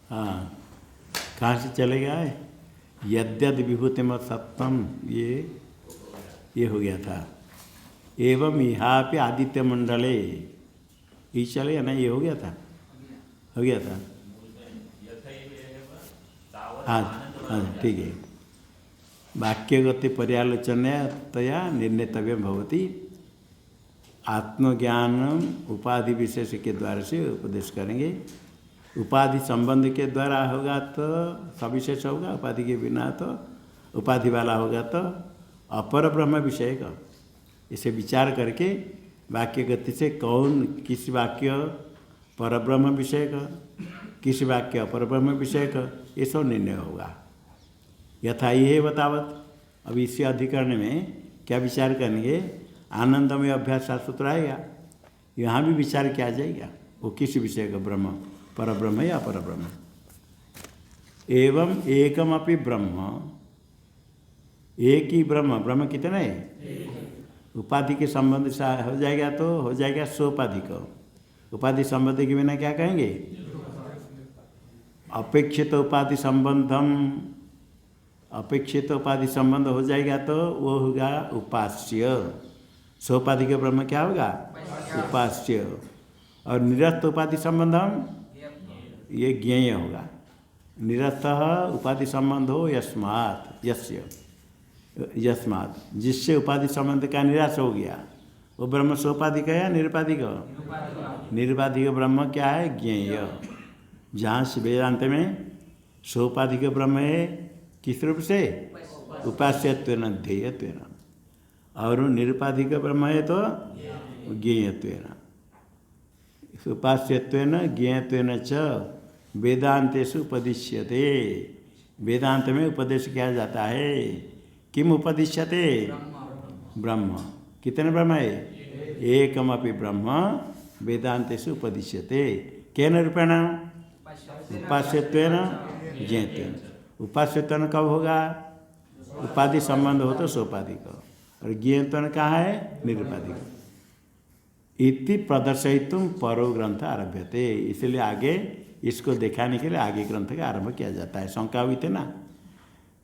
हाँ, कहाँ से चले गए? यद्यद विभूति मत सत्तम, ये हो गया था। एवं यहाँ पे आदित्य मंडले ये चले ना, ये हो गया था, हो गया था। हाँ हाँ ठीक है। वाक्यगति पर्यालोचनया निर्णेतव्य भवति। आत्मज्ञान उपाधि विशेष के द्वारा से उपदेश करेंगे। उपाधि संबंध के द्वारा होगा तो सविशेष होगा, उपाधि के बिना तो उपाधि वाला होगा तो अपर ब्रह्म विषय का। इसे विचार करके वाक्य गति से कौन किस वाक्य परब्रह्म विषय का, किस वाक्य अपर ब्रह्म विषय का, ये सब निर्णय होगा। यथा ये बतावत। अब इसी अधिकरण में क्या विचार करेंगे? आनंदमय अभ्यास सूत्र आएगा, यहाँ भी विचार किया जाएगा वो किस विषय का, ब्रह्म परब्रह्म या अपर ब्रह्म। एवं एकमपि ब्रह्म, एक ही ब्रह्म, ब्रह्म कितने है? उपाधि के संबंध से हो जाएगा तो हो जाएगा सोपाधि का। उपाधि संबंध के बिना क्या कहेंगे? अपेक्षित उपाधि संबंधम, अपेक्षित उपाधि संबंध हो जाएगा तो वो होगा उपास्य। सोपाधि के ब्रह्म क्या होगा? उपास्य। और निरस्त उपाधि संबंधम ये ज्ञेय होगा। निरस्त उपाधि संबंध हो यस्मात्, यस्य यस्मात्, जिससे उपाधि संबंध का निराश हो गया वो ब्रह्म सोपाधिक है या निरुपाधिक? निरुपाधिक ब्रह्म क्या है? ज्ञेय। जहाँ से वेदांत में सोपाधिक ब्रह्म है किस रूप से? उपास्यत्वेन ध्येयत्वेन। और निरुपाधिक ब्रह्म है तो ज्ञेयत्वेन। उपास्यत्वेन ज्ञेयत्वेन च वेदांतेषु उपदिश्यते। वेदांत में उपदेश किया जाता है। किम उपदिश्यते? ब्रह्म। कितने ब्रह्म है? एकमपि ब्रह्म वेदांतेषु उपदिश्यते। केन रूपेण? उपास्यत्वेन ज्ञेयत्वेन। उपास्यत्वेन कब होगा? उपाधि संबंध हो तो सोपाधिक, और ज्ञेयत्वेन कहाँ है? निरुपाधिक। इति प्रदर्शयितुम परो ग्रंथ आरभ्यते। इसलिए आगे इसको दिखाने के लिए आगे ग्रंथ का आरंभ किया जाता है। शंका हुई थी ना,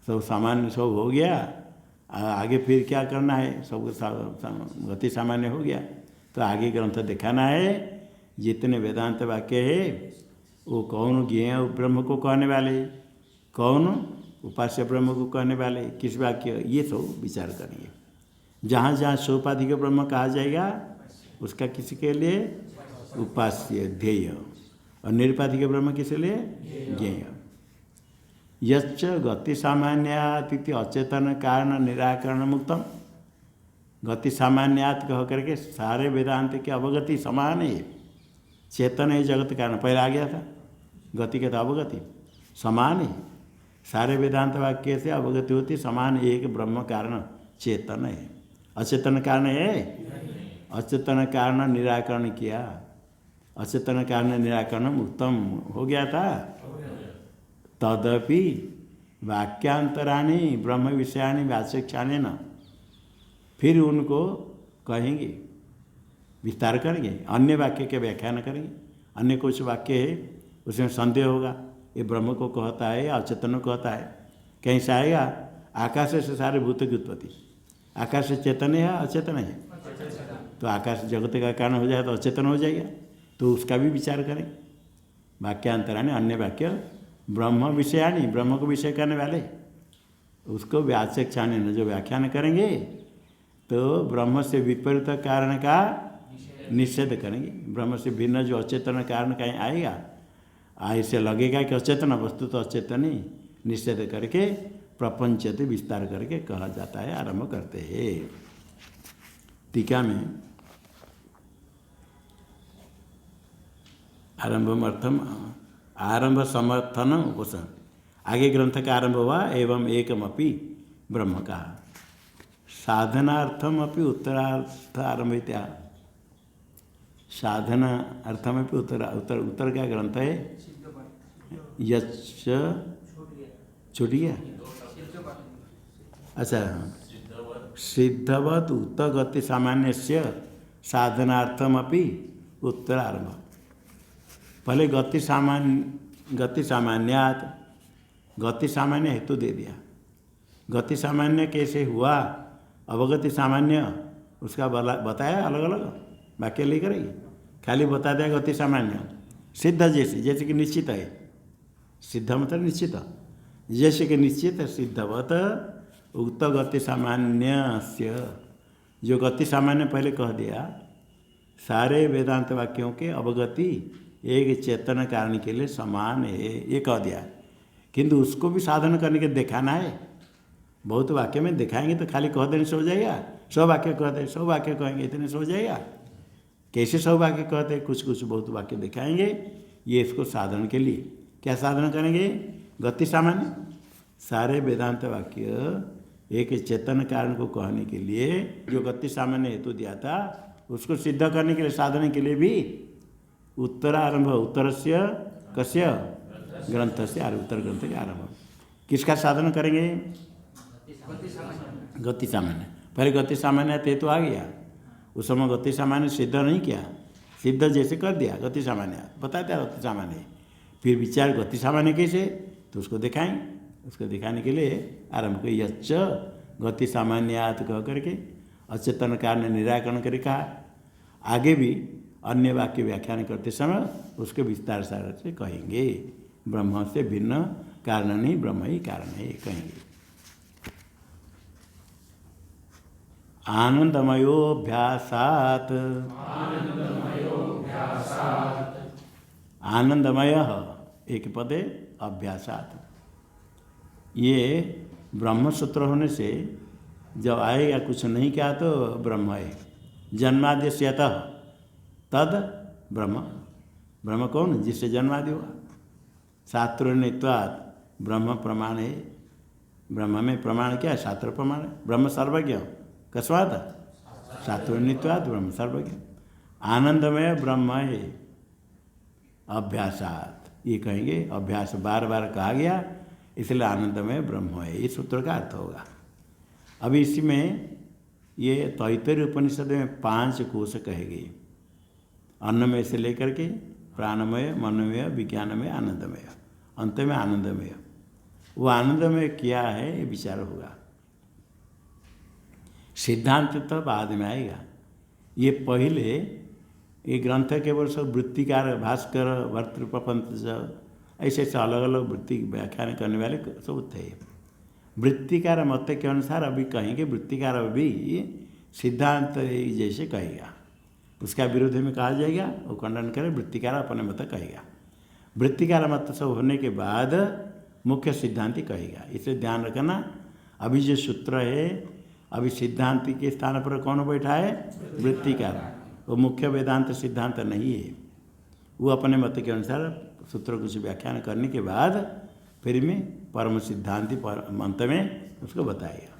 सब सामान्य सब हो गया, आगे फिर क्या करना है? सब गति सामान्य हो गया तो आगे ग्रंथ दिखाना है। जितने वेदांत वाक्य है वो कौन ज्ञेय ब्रह्म को कहने वाले, कौन उपास्य ब्रह्म को कहने वाले, किस वाक्य, ये सब विचार करेंगे। जहाँ जहाँ सोपाधिक ब्रह्म कहा जाएगा उसका किसी के लिए उपास्य ध्येय, और निरुपाधिक ब्रह्म किस लिए? ज्ञेय। यच्च गति सामान्यात् इति अचेतन कारण निराकरण मुक्तम। गति सामान्यात् कह करके सारे वेदांत की अवगति समान है। चेतन है जगत कारण, पहले आ गया था। गति के तो अवगति समान है। सारे वेदांत वाक्य से अवगति होती समान, एक ब्रह्म कारण चेतन है। अचेतन कारण है? अचेतन कारण निराकरण किया। अचेतन कारण निराकरण उत्तम हो गया था। तदपि वाक्यांतराणि ब्रह्म विषयाणि व्याचक्षाने न, फिर उनको कहेंगे, विस्तार करेंगे, अन्य वाक्य के व्याख्यान करेंगे। अन्य कुछ वाक्य है उसमें संदेह होगा, ये ब्रह्म को कहता है या अचेतन को कहता है। कहीं से आएगा आकाश से सारे भूत की उत्पत्ति, आकाश से चेतन है अचेतन है? तो आकाश जगत का कारण हो जाए तो अचेतन हो जाएगा, तो उसका भी विचार करें। वाक्यांतराणि अन्य वाक्य ब्रह्म विषयाणि, ब्रह्म को विषय करने वाले, उसको व्याचक्षाने न, जो व्याख्यान करेंगे तो ब्रह्म से विपरीत कारण का निषेध करेंगे। ब्रह्म से भिन्न जो अचेतन कारण कहीं आएगा, ऐसे लगेगा कि अचेतन वस्तु तो अचेतन ही, निषेध करके प्रपंचते विस्तार करके कहा जाता है, आरंभ करते हैं। टीका में आरंभमर्थम आरंभ समर्थन उपसन, आगे ग्रंथ का आरंभ हुआ। एवं एकमपि ब्रह्म का साधनार्थम अपि उत्तरार्थ आरंभ इत्या। साधना अर्थमपि उत्तर का ग्रंथ है। यच्च छूट गया, अच्छा, सिद्धवत उत गति सामान्यस्य साधनार्थम अपि उत्तरारंभ। पहले गति सामान्य गति सामान्यात, गति सामान्य हेतु दे दिया। गति सामान्य कैसे हुआ, अवगति सामान्य उसका बताया अलग अलग वाक्य लेकर ही, खाली बता दिया गति सामान्य। सिद्ध जैसे कि निश्चित है, सिद्ध मतलब निश्चित, जैसे कि निश्चित सिद्धवत उक्त गति सामान्य, जो गति सामान्य पहले कह दिया, सारे वेदांत वाक्यों के अवगति एक चेतन कारण के लिए समान है ये कह दिया, किंतु उसको भी साधन करने के दिखाना है। बहुत वाक्य में दिखाएंगे तो खाली कह देने से हो जाएगा, 100 वाक्य कहते 100 वाक्य कहेंगे इतने से हो जाएगा, कैसे 100 वाक्य कहते, कुछ कुछ बहुत वाक्य दिखाएंगे। ये इसको साधन के लिए क्या साधन करेंगे, गति सामान्य, सारे वेदांत वाक्य एक चेतन कारण को कहने के लिए जो गति सामान्य हेतु दिया था उसको सिद्ध करने के लिए साधन के लिए भी उत्तरारंभ, उत्तरस्य कस्य ग्रंथ से उत्तर ग्रंथ के आरंभ, किसका साधन करेंगे, गति सामान्य। पहले गति सामान्य हेतु आ गया, उस समय गति सामान्य सिद्ध नहीं किया, सिद्ध जैसे कर दिया गति सामान्य, बताते गति सामान्य, फिर विचार गति सामान्य कैसे, तो उसको दिखाएंगे, उसको दिखाने के लिए आरंभ को यच्च गति सामान्यात कह करके अचेतन कारण निराकरण करके कहा। आगे भी अन्य वाक्य व्याख्यान करते समय उसके विस्तार सार से कहेंगे, ब्रह्म से भिन्न कारण नहीं, ब्रह्म ही कारण है कहेंगे। आनंदमयोभ्यासात, आनंदमय एक पद है, अभ्यासात, ये ब्रह्म सूत्र होने से जब आएगा कुछ नहीं क्या तो ब्रह्म है, जन्माद्यस्यतः तद ब्रह्म, ब्रह्म कौन, जिससे जन्मादि हुआ, शास्त्रोन्नित्वात् ब्रह्म प्रमाण है, ब्रह्म में प्रमाण क्या है, शास्त्र प्रमाण है, ब्रह्म सर्वज्ञ कस्मात् शास्त्रोन्नित्वात् ब्रह्म सर्वज्ञ, आनंदमय ब्रह्म है अभ्यासात, ये कहेंगे अभ्यास बार बार कहा गया इसलिए आनंदमय ब्रह्म है, इस सूत्र का अर्थ होगा। अभी इसी में ये तैत्तरीय उपनिषद में 5 कोश कहे गए, अन्नमय से लेकर के प्राणमय, मनमय, विज्ञानमय, आनंदमय, अंत में आनंदमय। वो आनंदमय क्या है ये विचार होगा, सिद्धांत तो बाद में आएगा। ये पहले ये ग्रंथ केवल सब वृत्तिकार, भास्कर, भर्तृप्रपंच ऐसे ऐसे अलग अलग वृत्ति व्याख्यान करने वाले सब थे। वृत्तिकार मत के अनुसार अभी कहेंगे, वृत्तिकार अभी सिद्धांत जैसे कहेगा, उसका विरोध में कहा जाएगा, वो खंडन करे, वृत्तिकार अपने मत कहेगा। वृत्तिकार मत सब होने के बाद मुख्य सिद्धांति कहेगा, इसे ध्यान रखना। अभी जो सूत्र है, अभी सिद्धांति के स्थान पर कौन बैठा है, वृत्तिकार, वो मुख्य वेदांत सिद्धांत नहीं है। वो अपने मत के अनुसार सूत्र कुछ व्याख्यान करने के बाद फिर में परम सिद्धांति अंत में उसको बताएगा।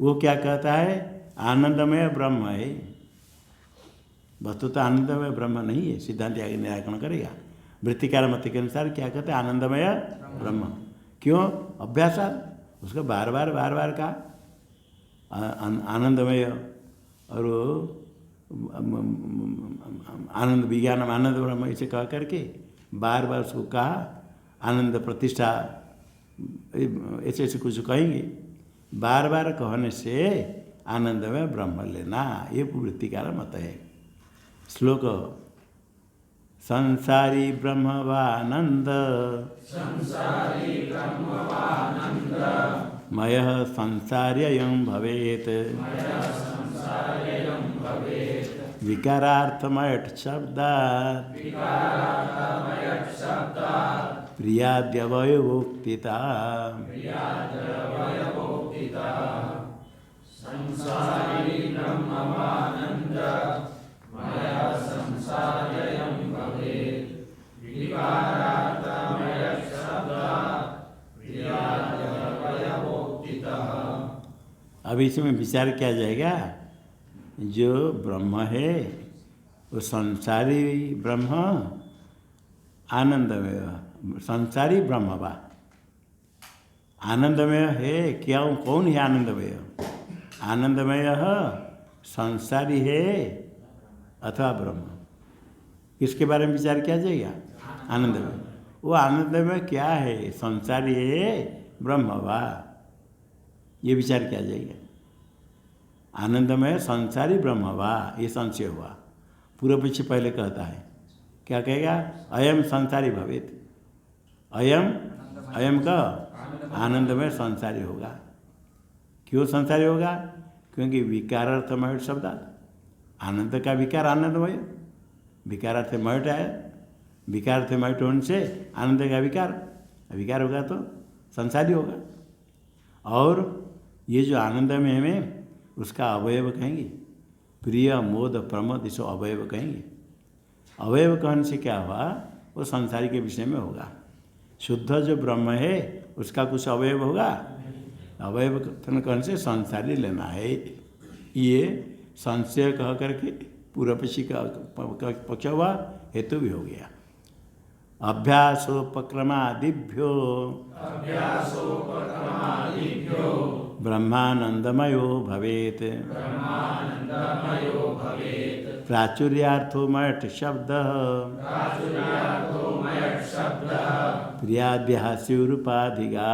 वो क्या कहता है, आनंदमय ब्रह्म है, वस्तुतः आनंदमय ब्रह्म नहीं है, सिद्धांति आगे निराकरण करेगा। वृत्तिकार मत के अनुसार क्या कहते हैं, आनंदमय ब्रह्म, क्यों, अभ्यास, उसको बार बार का आनंदमय और आनंद विज्ञान आनंद ब्रह्म ऐसे कह करके बार बार उसको कहा, आनंद प्रतिष्ठा ऐसे ऐसे कुछ कहेंगे, बार बार कहने से आनंदमय ब्रह्म लेना, ये वृत्तिकार मत है। श्लोक, संसारी ब्रह्मवानंद मयः संसार्ययं भवेत्, विकारार्थमयट शब्दात् प्रियाद्यवयोक्तिता, अब इसमें विचार किया जाएगा, जो ब्रह्म है वो संसारी ब्रह्म आनंदमय, संसारी ब्रह्म वा आनंदमय है, क्या कौन है आनंदमय, आनंदमय संसारी है अथवा ब्रह्म, किसके बारे में विचार किया जाएगा, आनंदमय। वो आनंद में क्या है, संसारी है ब्रह्म वा, ये विचार किया जाएगा। आनंदमय संसारी ब्रह्म वा, ये संशय हुआ। पूर्व पक्षी पहले कहता है, क्या कहेगा, अयम संसारी भवेत, अयम का आनंदमय संसारी होगा। क्यों संसारी होगा, क्योंकि विकारार्थ मयूट शब्द, आनंद का विकार आनंदमय, विकारार्थ मयूट है, विकार मयूट होने से आनंद का विकार होगा तो संसारी होगा। और ये जो आनंदमय में उसका अवयव कहेंगे, प्रिय मोद प्रमोद, इसको अवयव कहेंगे। अवयव कहने से क्या हुआ, वो संसारी के विषय में होगा। शुद्ध जो ब्रह्म है उसका कुछ अवयव होगा, अवयव कहने से संसारी लेना है। ये संशय कह करके पूर्व पक्षी का पक्ष हुआ, हेतु भी हो गया। अभ्यासोपक्रमादिभ्यो ब्रह्मानंदमयो भवेत, प्राचुर्यार्थो मयट शब्द प्रियाद्यास्युरुपाधिगा।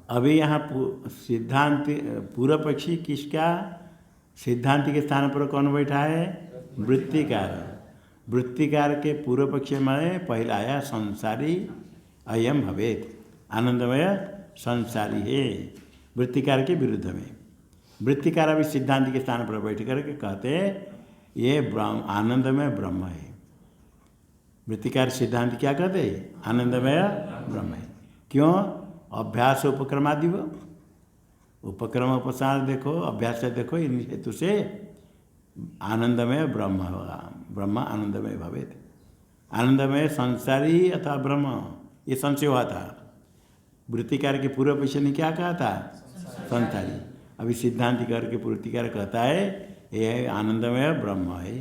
अभी यहाँ सिद्धांत पूर्व पक्षी किसका, सिद्धांत के स्थान पर कौन बैठा है, वृत्तिकार। वृत्तिकार के पूर्व पक्ष में पहला आया संसारी अयम भवेत, आनंदमय संसारी है, वृत्तिकार के विरुद्ध में। वृत्तिकार अभी सिद्धांत के स्थान पर बैठ करके कहते हैं ये ब्रह्म आनंदमय ब्रह्म है। वृत्तिकार सिद्धांत क्या कहते हैं, आनंदमय ब्रह्म है। क्यों, अभ्यास उपक्रमादि, उपक्रम उपसार देखो, अभ्यास देखो, इन हेतु से आनंदमय ब्रह्म होगा। ब्रह्म आनंदमय भवेत, आनंदमय संसारी अथवा ब्रह्म, ये संशय हुआ था। वृत्तिकार के पूर्व पक्ष ने क्या कहा था, संसारी। अभी सिद्धांतिकार के वृत्तिकार कहता है ये आनंदमय ब्रह्म है।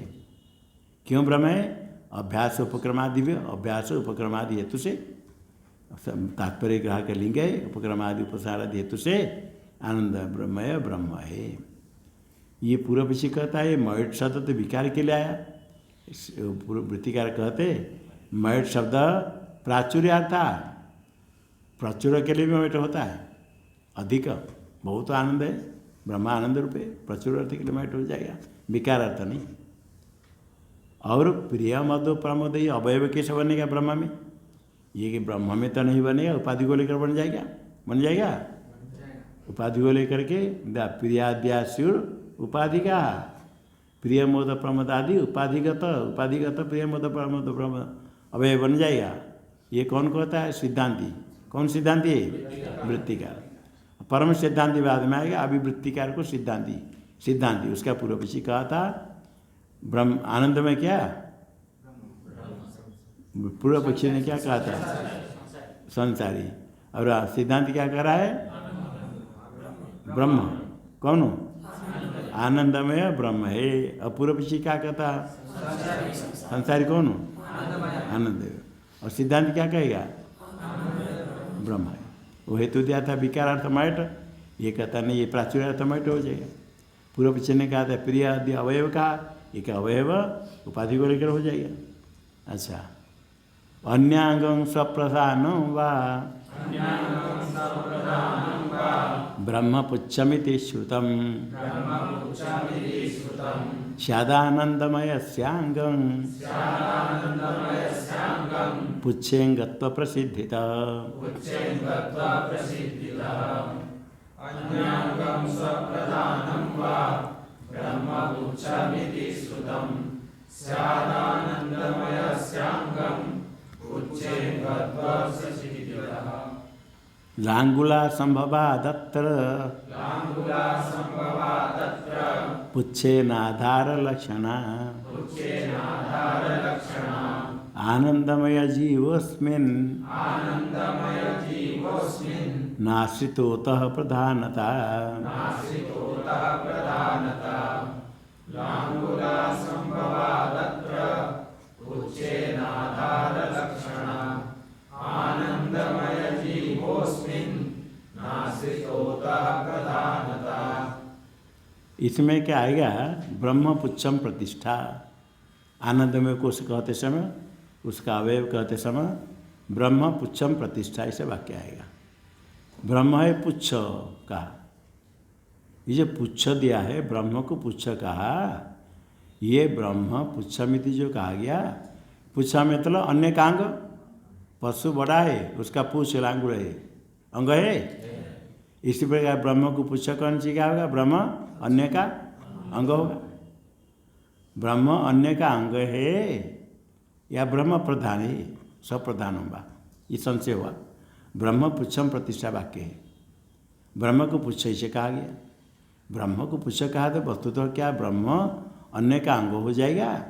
क्यों ब्रह्म है, अभ्यास उपक्रमादि, अभ्यास उपक्रमादि हेतु से, तात्पर्य ग्राह का लिंग है, उपक्रमादि उपसारादि हेतु से आनंद ब्रह्मय ब्रह्म है। ये पूर्व पक्षी कहता है मयूट शब्द तो विकार के लिए आया। वृत्तिकार कहते मयूट शब्द प्राचुर्यार्था, प्रचुर के लिए भी मयूट होता है, अधिक बहुत आनंद है, ब्रह्मा आनंद रूप है, प्रचुर अर्थ के लिए मयूट हो जाएगा, विकार अर्थ नहीं। और प्रिय मधु प्रमोद, ये अवयव कैसे बनेगा ब्रह्मा में, ये कि ब्रह्म में तो नहीं बनेगा, उपाधि को लेकर बन जाएगा उपाधि को लेकर के प्रियाद्यास्युर उपाधि का, प्रिय मोद प्रमोद आदि उपाधिगत प्रिय मोद प्रमोद अवयव बन जाएगा। ये कौन कहता है, सिद्धांति। कौन सिद्धांति है, वृत्तिकार। परम सिद्धांति बाद में आएगा, अभी वृत्तिकार को सिद्धांति उसका पूर्व पक्षी कहा था ब्रह्म आनंद में क्या, पूर्व पक्षी ने क्या कहा था, संसारी। और सिद्धांत क्या कह रहा है, ब्रह्म। कौन, आनंदमय ब्रह्म है। और पूर्व पक्षी क्या कहता, संसारी कौन, आनंद। और सिद्धांत क्या कहेगा, ब्रह्म है। वो हेतु दिया था विकारार्थ मयट, ये कहता नहीं, ये प्राचुर्यार्थ मयट हो जाएगा। पूर्व पक्षी ने कहा था प्रिय आदि अवयव का, एक अवयव उपाधि को लेकर हो जाएगा। अच्छा, अन्यांगं स्वप्रधानं वा ब्रह्म पुच्छमिति श्रुतं स्यादानन्दमयस्याङ्गं पुच्छेङ्गत्व प्रसिद्धिता। लांगुला संभवादत्र पुच्छेनाधार लक्षणा आनंदमय जीवोऽस्मिन् नाश्रितोतः प्रधानता। इसमें क्या आएगा? ब्रह्म पुच्छम प्रतिष्ठा। आनंद में कोश कहते समय, उसका अवयव कहते समय ब्रह्म पुच्छम प्रतिष्ठा, ऐसे वाक्य आएगा। ब्रह्म है पुच्छ का, ये जो पुच्छ दिया है, ब्रह्म को पुच्छ कहा, ये ब्रह्म पुच्छमिति जो कहा गया, पुच्छा मतलब अन्य का अंग। पशु बड़ा है, उसका पूछ लांगुड़ है, अंग है। इसी प्रकार ब्रह्म को पुच्छ कहने से क्या होगा? ब्रह्म अन्य का अंग होगा। ब्रह्म अन्य का अंग है या ब्रह्म प्रधान है? सब प्रधान होगा, ये संशय हुआ। ब्रह्म पुच्छम प्रतिष्ठा वाक्य है। ब्रह्म को पुच्छ इसे कहा गया। ब्रह्म को पुच्छ कहा तो वस्तु तो क्या ब्रह्म अन्य का अंग हो जाएगा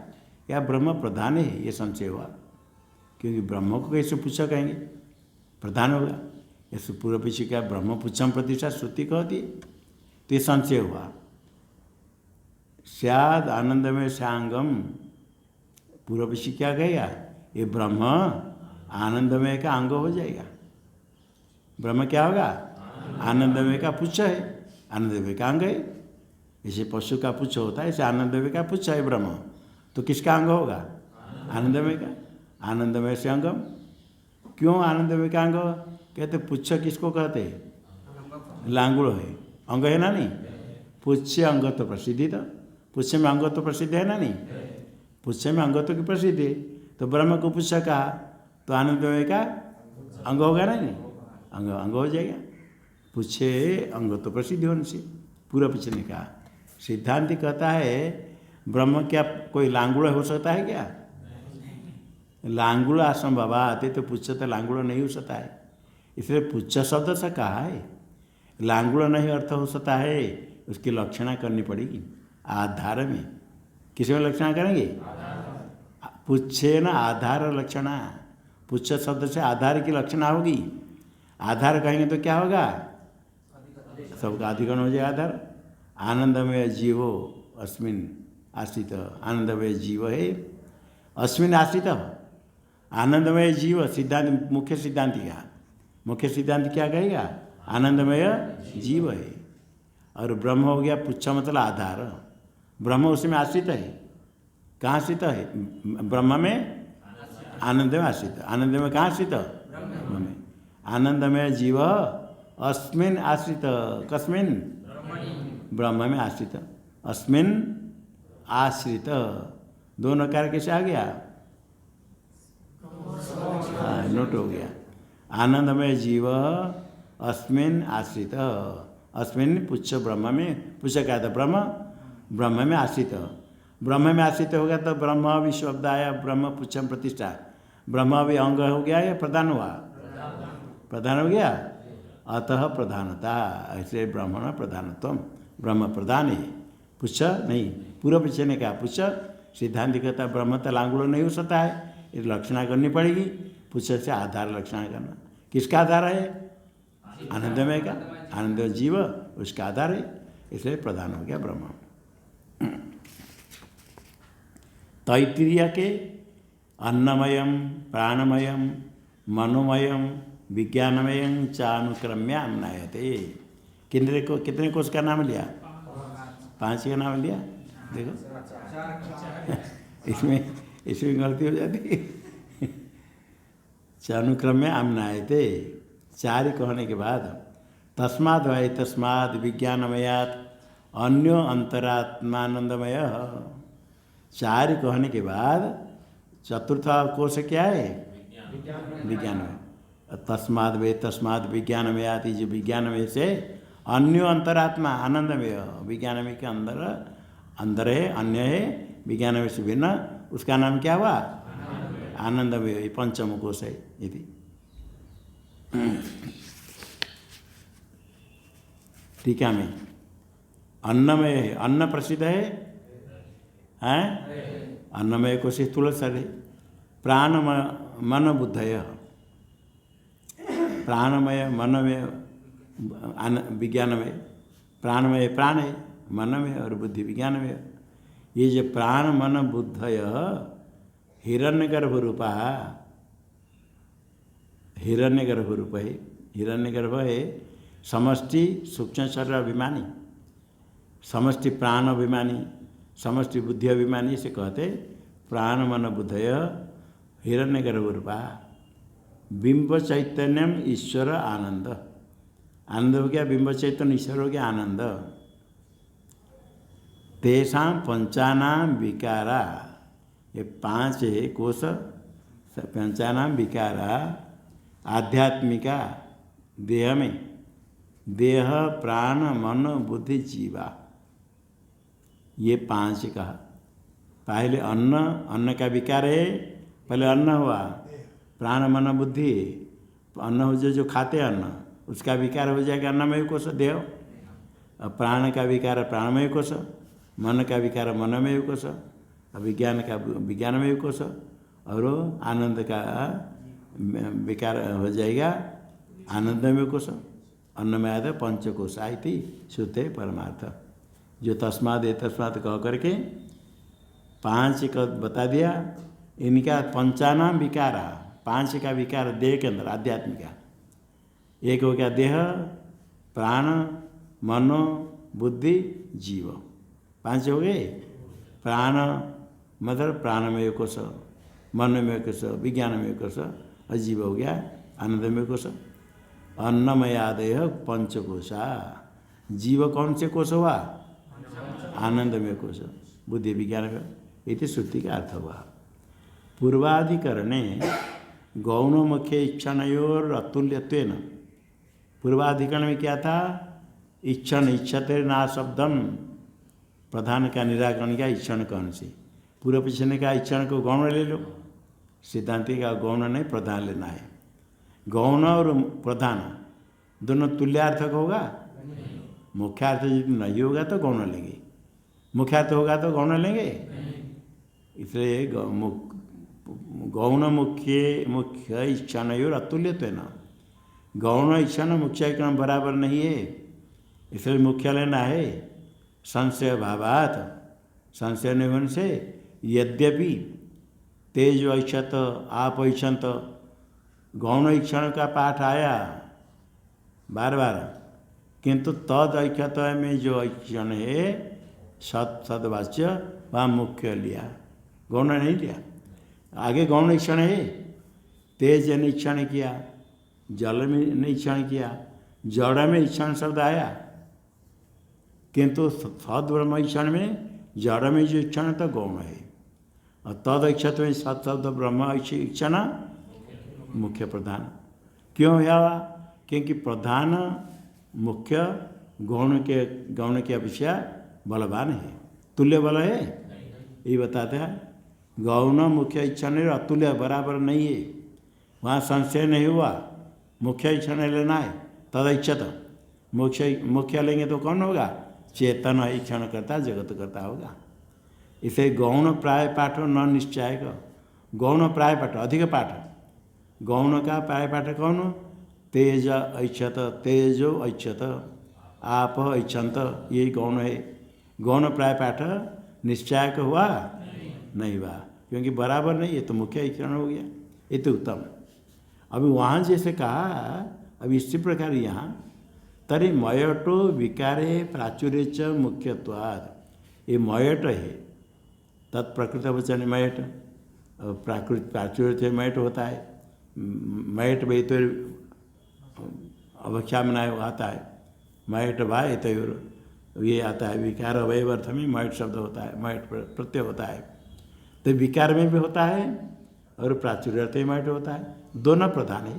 या ब्रह्म प्रधान है? ये संशय हुआ, क्योंकि ब्रह्म को कैसे पुच्छ कहेंगे? प्रधान होगा। ऐसे पूर्व पीछे क्या ब्रह्म पुच्छम प्रतिष्ठा श्रुति कहती है, तो ये संशय हुआ। स्याद आनंदमय सांगम, पूर्व पीछे क्या कहेगा? ये ब्रह्म आनंदमय का अंग हो जाएगा। ब्रह्म क्या होगा? आनंदमय का पुच्छ है, आनंदमय का अंग है। जैसे पशु का पुच्छ होता है, ऐसे आनंदमय का पुच्छ है ब्रह्म, तो किसका अंग होगा? आनंदमय का। आनंदमय से अंगम। क्यों आनंदमय का अंग? कहते पुच्छ किसको कहते? लांगुड़ है, अंग है ना नहीं? पुच्छ अंग तो प्रसिद्धि, तो पुच्छ में अंग तो प्रसिद्ध है ना नहीं? पुच्छ में अंग तो की प्रसिद्धि है, तो ब्रह्म को पुच्छ कहा तो आनंदमय का अंग होगा ना नहीं? अंग हो जाएगा। पुच्छे अंग तो प्रसिद्ध होने से, पूरा पीछे ने कहा। सिद्धांत कहता है ब्रह्म क्या कोई लांगुड़ हो सकता है क्या? लांगुड़ असंभव आते, तो पुच्छ तो लांगुड़ नहीं हो सकता है, इसलिए पुच्छ शब्द से कहा है। लांगुड़ नहीं अर्थ हो सकता है, उसकी लक्षणा करनी पड़ेगी आधार में। किस में लक्षणा करेंगे? पुच्छे न आधार लक्षणा। पुच्छ शब्द से आधार की लक्षणा होगी। आधार कहेंगे तो क्या होगा? सबका अधिकरण हो जाए आधार। आनंदमय जीवो अस्मिन आश्रित, आनंदमय जीव है अस्मिन आश्रित। आनंदमय जीव सिद्धांत, मुख्य सिद्धांत का मुख्य सिद्धांत क्या कहेगा? आनंदमय जीव है। और ब्रह्म हो गया पुच्छ मतलब आधार। ब्रह्म उसमें आश्रित है। कहाँ आश्रित है? ब्रह्म में आनंद में आश्रित। आनंद में कहाँ आश्रित? ब्रह्म में। आनंदमय जीव अस्मिन आश्रित। कस्मिन? ब्रह्म में आश्रित। अस्मिन आश्रित, दोनों कार्य कैसे आ गया? नोट हो गया। आनंदमय जीव अस्मिन आश्रित। अस्मिन पुच्छ ब्रह्म में, पुच्छ क्या था? ब्रह्म में आश्रित। ब्रह्म में आश्रित हो गया तो ब्रह्म भी शब्द आया, ब्रह्म पुच्छम प्रतिष्ठा। ब्रह्म भी अंग हो गया या प्रधान हुआ? प्रधान हो गया। अतः प्रधानता, ऐसे ब्रह्मण प्रधानत्व, ब्रह्म प्रधान है, पुच्छ नहीं। पूर्व पीछे ने कहा पुच्छ। सिद्धांत कहता है ब्रह्म तो लांगुड़ नहीं हो सकता है, इस लक्षणा करनी पड़ेगी। पुच्छ से आधार लक्षणा करना। किसका आधार है? आनंदमय का। आनंद जीव उसका आधार है, इसलिए प्रधान हो गया ब्रह्म। तैत्तिरीय के अन्नमयम प्राणमयम मनोमयम विज्ञानमयम चानुक्रम्य अन्नायते। कितने कोष का नाम लिया? 5 का नाम लिया। देखो इसमें गलती हो जाती है। चानुक्रम्य आमनायते, 4 कहने के बाद तस्माद् वै तस्माद् विज्ञानमयात् अन्यो अंतरात्मानंदमय। 4 कहने के बाद चतुर्थ कोश क्या है? विज्ञानमय। तस्माद् वै तस्माद् विज्ञानमयात्, जो विज्ञानमय से अन्यो अंतरात्मा आनंदमय। विज्ञानमय के अंदर है, अन्य है, विज्ञानमय से भिन्न, उसका नाम क्या हुआ? आनंदमय। पंचम कोश है यदि। टीका में अन्नमय है, अन्न प्रसिद्ध है, हैं? अन्नमय को से स्थूल शरीर है। प्राण मन बुद्धय, प्राणमय मनमय विज्ञानमय। प्राणमय प्राण है, मनमय और बुद्धि विज्ञानमय। ये जो प्राण मन बुद्धय हिरण्यगर्भ रूपा, हिरण्यगर्भ रूप है। हिरण्यगर्भ है समष्टि सूक्ष्म शरीर अभिमानी, समष्टि प्राण अभिमानी, समष्टि बुद्धि अभिमानी से कहते प्राण मन बुद्धय हिरण्यगर्भ रूपा। बिंब चैतन्यम ईश्वर आनंद, आनंद हो गया बिंब चैतन्य, ईश्वर हो गया आनंद। तेषा पंचानाम विकारा, ये 5 है कोश, पंचानाम विकारा आध्यात्मिका देह में, देह प्राण मन बुद्धि जीवा, ये 5 कहा। पहले अन्न, अन्न का विकार है, पहले अन्न हुआ, प्राण मन बुद्धि, अन्न हो जो खाते अन्न उसका विकार हो जाएगा अन्नमय कोश देह, और प्राण का विकार प्राणमय कोश, मन का विकार मनमय कोश, विज्ञान का विज्ञानमय कोश, और आनंद का विकार हो जाएगा आनंदमय कोश। अन्नमय आदि पंचकोश आयति शुद्धे परमार्थ। जो तस्माद ए तस्माद कह करके 5 का बता दिया, इनका पंचानाम विकारा, 5 का विकार देह के अंदर आध्यात्मिका। एक हो गया देह प्राण मनो बुद्धि जीव, 5 हो गए। प्राण मतलब प्राणमय कोश, मनमय कोश, विज्ञानमय कोश, और जीव हो गया आनंदमय कोश। अन्नमयादय पंचकोशा, जीव कौन से कोश हुआ? आनंदमय कोश, बुद्धि विज्ञान, इति श्रुति का अर्थ हुआ। पूर्वाधिकरणे गौण मुख्य इच्छनयोर अतुल्यत्वेन, पूर्वाधिकरण में क्या था? इच्छन, इच्छते ना शब्दम, प्रधान का निराकरण किया इच्छन कौन से। पूर्व पक्ष ने कहा इच्छन को गौण ले लो, सिद्धांति का गौण नहीं प्रधान लेना है। गौण और प्रधान दोनों तुल्यार्थक होगा? मुख्यार्थ यदि नहीं होगा तो गौण लेंगे, मुख्यार्थ होगा तो गौण लेंगे। इसलिए गौण मुख्य इच्छानयोर अतुल्यत्वेन, गौण इच्छा मुख्य इच्छा बराबर नहीं है, इसलिए मुख्य लेना है। संशय भावात, संशय नहीं होने से यद्यपि तेज ऐच्छत आप ऐच्छत, गौण इक्षण का पाठ आया बार बार, किंतु तद ऐच्छत में जो इक्षण है सदवाच्य वहाँ मुख्य लिया, गौण नहीं लिया। आगे गौण इक्षण है, तेज ने इक्षण किया, जल में नहीं इक्षण किया, जड़ में इक्षण शब्द आया, किंतु सद ब्रह्म इक्षण में जड़ में जो इक्षण तो गौण है, और तद इक्षत में सत शब्द ब्रह्म इक्षण मुख्य प्रधान। क्यों हुआ? क्योंकि प्रधान मुख्य गौण के अपेक्षा बलवान है, तुल्य बल है, ये बताते हैं। गौण मुख्य इच्छा नहीं, अतुल्य बराबर नहीं है, वहाँ संशय नहीं हुआ। मुख्य इच्छा नहीं लेना है, तद इच्छत, मुख्य लेंगे तो कौन होगा? चेतन इक्षण करता जगत करता होगा। इसे गौण प्राय पाठ न निश्चय, गौण प्राय पाठ अधिक पाठ, गौण का प्राय पाठ कौन? तेज ऐच्छत, तेजो ऐच्छत, आप ऐच्छन्त, यही गौण है। गौण प्राय पाठ निश्चय हुआ नहीं हुआ, क्योंकि बराबर नहीं है, तो मुख्य इक्षण हो गया, ये तो उत्तम। अभी वहाँ जैसे कहा, अभी इसी प्रकार यहाँ तरी मयटो विकारे प्राचुर्य च मुख्यत्वाद, ये मयट है, तत्प्रकृत वचन मयट, प्राकृत प्राचुर्य से मयट होता है। मयट भाई तो अवख्या में आता है, मयट भाई तो ये आता है, विकार अवय अर्थ में मयट शब्द होता है, मयट प्रत्यय होता है, तो विकार में भी होता है और प्राचुर्य अर्थ में मयट होता है, दोनों प्रधान है।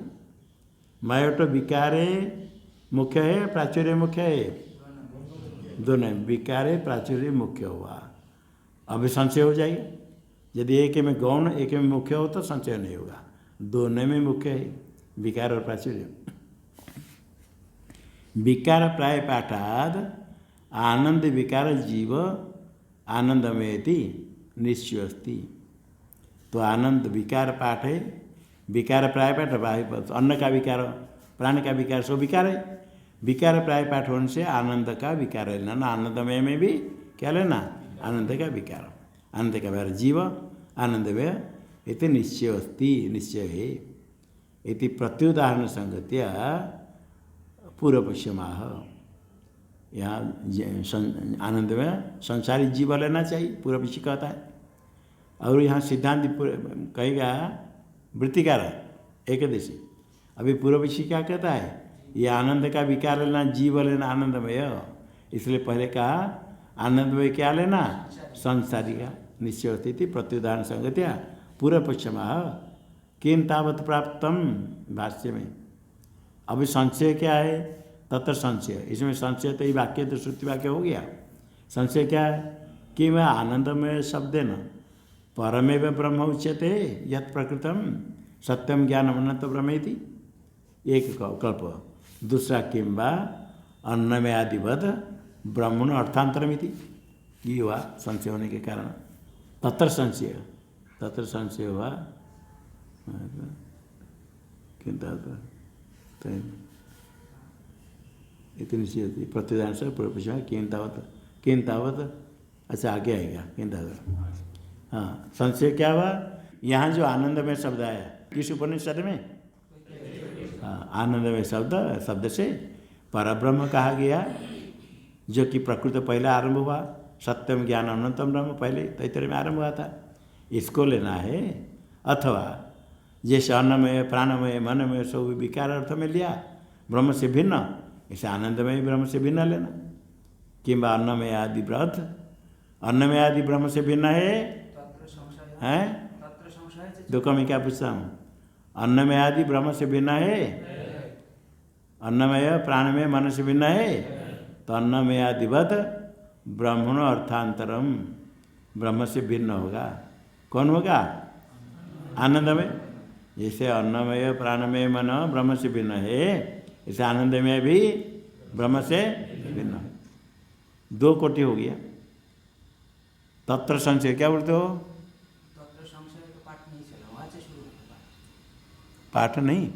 मयट विकारे मुख्य है, प्राचुर्य मुख्य है, दोनों विकारे प्राचुर्य मुख्य हुआ। अभी संशय हो जाएगा, यदि एक में गौण एक में मुख्य हो तो संशय नहीं होगा, दोनों में मुख्य है विकार और प्राचुर्य। विकार प्राय पाठाद आनंद विकार जीव आनंदमयति निश्चयस्ति, तो आनंद विकार पाठ है, विकार प्राय पाठ, अन्न का विकार प्राण का विकार सो विकार है, विकार प्राय पाठ होने से आनंद का विकार लेना, आनंदमय में भी क्या लेना? आनंद का विकार, आनंद का विकार जीव आनंदमय इति निश्चय अस्ति, निश्चय है। इति प्रत्युदाहरण संगत्या पूर्वपक्षमाह। यहाँ आनंद में संसारी जीव लेना चाहिए, पूर्वपक्षी कहता है। और यहाँ सिद्धांत कहेगा वृत्तिकार एकदशी। अभी पूर्वपक्षी क्या कहता है, ये आनंद का विकार लेना, जीव लेना आनंदमय। इसलिए पहले कहा आनंदमय क्या लेना, संसारी का। निश्चय स्थिति प्रत्युदाहरण संगत्या पूर्वपक्षमाह किं तावत् प्राप्तम, भाष्य में। अभी संशय क्या है, तत्र संशय। इसमें संशय तो ये वाक्य तो श्रुति वाक्य हो गया। संशय क्या है कि वह आनंदमय शब्देन परमेव ब्रह्म उच्यते यत् प्रकृतम सत्यम ज्ञानम अनंत ब्रह्मेति, एक कल्प। दूसरा किं वा अन्नमय आदिवद ब्रह्मण अर्थांतरमिति, ये हुआ संशय होने के कारण। तत्र संशय हुआ इतनी प्रतिदान से पूर्वपक्ष किन तावत। अच्छा आगे आएगा किन तावत। हाँ, संशय क्या हुआ, यहाँ जो आनंदमय शब्द आया किस उपनिषद में, हाँ, आनंदमय शब्द से परब्रह्म कहा गया, जो कि प्रकृति पहले आरंभ हुआ। सत्यम ज्ञान अनंतम ब्रह्म पहले तैतरीय में आरंभ हुआ था, इसको लेना है। अथवा जैसे अन्नमय प्राणमय मनमय सब विकार अर्थ में लिया ब्रह्म से भिन्न, ऐसे आनंदमय ब्रह्म से भिन्न लेना। किंबा अन्नमय आदि व्रत, अन्नमय आदि ब्रह्म से भिन्न है दो कमी क्या पूछता हूँ, अन्नमय आदि ब्रह्म से भिन्न है, अन्नमय प्राणमय मन से भिन्न है, तो अन्नमय आदिवत ब्रह्मण अर्थांतरम, ब्रह्म से भिन्न होगा। कौन होगा, आनंदमय। जैसे अन्नमय प्राणमय मन ब्रह्म से भिन्न है, ऐसे आनंदमय भी ब्रह्म से भिन्न है। दो कोटि हो गया। तत्र संशय क्या बोलते हो, तत्र संशय तो पाठ नहीं चला, वहाँ से शुरू होगा पाठ नहीं,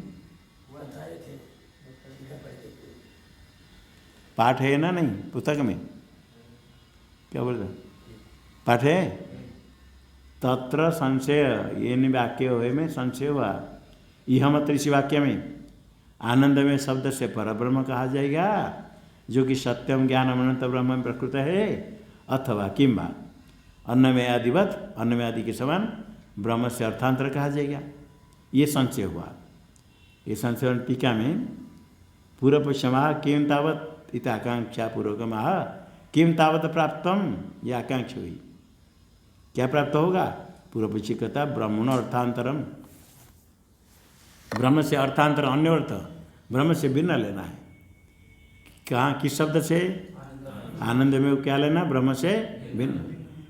पाठ है ना, नहीं पुस्तक में क्या बोलते पाठ है। तत्र संशय, ये वाक्य हुए में संशय हुआ। यह मत इसी वाक्य में आनंद में शब्द से परब्रह्म कहा जाएगा, जो कि सत्यम ज्ञान अनंत ब्रह्म में प्रकृत है। अथवा किंबा अन्नमय आदिवत, अन्नमय आदि के समान ब्रह्म से अर्थांतर कहा जाएगा, ये संशय हुआ। ये संशय टीका में पूर्वपक्षमाह किम तावत इत आकांक्षा पूर्वकमाह किम तावत प्राप्तम, ये आकांक्षा हुई। क्या प्राप्त होगा, पूर्वपक्षी कहता ब्रह्मण अर्थांतरम, ब्रह्म से अर्थांतर अन्य अर्थ ब्रह्म से भिन्न लेना है। कहाँ किस शब्द से, आनंद में क्या लेना, ब्रह्म से भिन्न,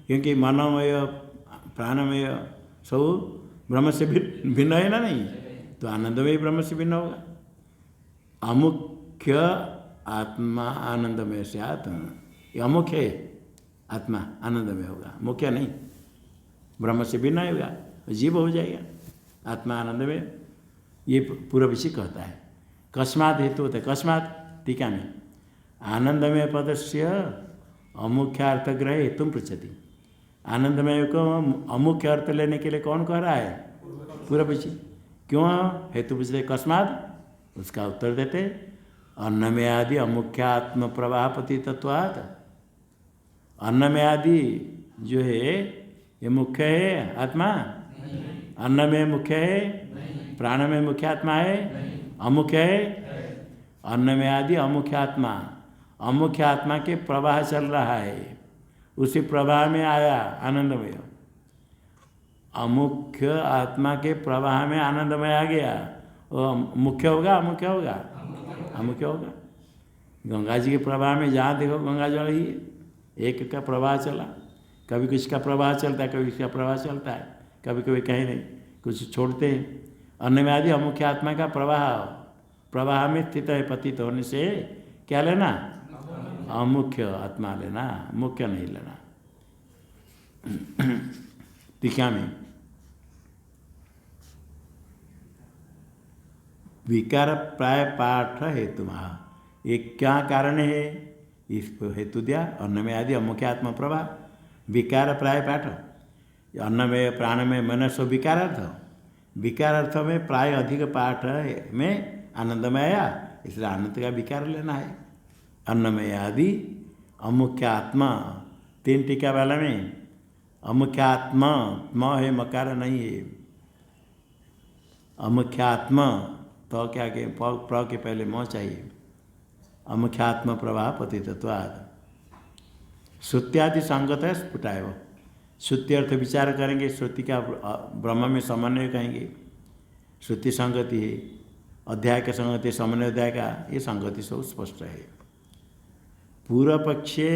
क्योंकि मनोमय प्राणमय सब ब्रह्म से भिन्न है ना, नहीं तो आनंदमय ब्रह्म से भिन्न होगा। अमुख्य आत्मा आनंदमय से आत्मा, ये अमुख्य है, आत्मा आनंदमय होगा, मुख्य नहीं, ब्रह्म से भिन्न होगा, जीव हो जाएगा आत्मा आनंदमय। ये पूर्वपक्षी कहता है। कस्मात् हेतु होता है, कस्मात् टीका में आनंदमय पदस्य अमुख्यार्थग्रह हेतु पृच्छति। आनंदमय को अमुख्य अर्थ लेने के लिए कौन कह रहा है, पूर्वपक्षी। क्यों हेतु पूछते, कस्मात्, उसका उत्तर देते अन्नमय आदि अमुख्यात्म प्रवाहपति तत्वात्। अन्नमय आदि जो है ये मुख्य है आत्मा, अन्न में मुख्य है, प्राण में मुख्य आत्मा है, अमुख्य है। अन्न में आदि अमुख्य आत्मा, अमुख्य आत्मा के प्रवाह चल रहा है, उसी प्रवाह में आया आनंदमय। अमुख्य आत्मा के प्रवाह में आनंदमय आ गया, वो मुख्य होगा अमुख्य होगा, अमुख्य होगा। गंगा जी के प्रवाह में जहाँ देखो गंगा जल ही है, एक का प्रवाह चला, कभी किसका प्रवाह चलता है, कभी किसका प्रवाह चलता है, कभी कभी कहीं नहीं, कुछ छोड़ते हैं। अन्न में आदि अमुख्य आत्मा का प्रवाह में स्थित है, पतित होने से क्या लेना, अमुख्य आत्मा लेना, मुख्य नहीं लेना। टीका में विकार प्राय पाठ हेतु, ये क्या कारण है, इस हेतु दिया। अन्न में आदि अमुख्य आत्मा प्रवाह, विकार प्राय पाठ, अन्नमय प्राणमय मन सब विकारार्थ, विकारार्थ में प्राय अधिक पाठ में आनंदमय आया, इसलिए आनंद का विकार लेना है। अन्नमय आदि अमुख्य आत्मा, 3 टीका वाला में अमुख्य आत्मा, म है मकार नहीं है, अमुख्य आत्मा तो क्या के प्र के पहले म चाहिए, अमुख्य आत्मा प्रवाह पतितत्वाद। श्रुत्यादि संगत है स्फुटाय, श्रुति अर्थ विचार करेंगे, श्रुति का ब्रह्म में समन्वय कहेंगे, श्रुति संगति है, अध्याय का संगति समन्वय अध्याय का, ये संगति सब स्पष्ट है। पूर्व पक्षे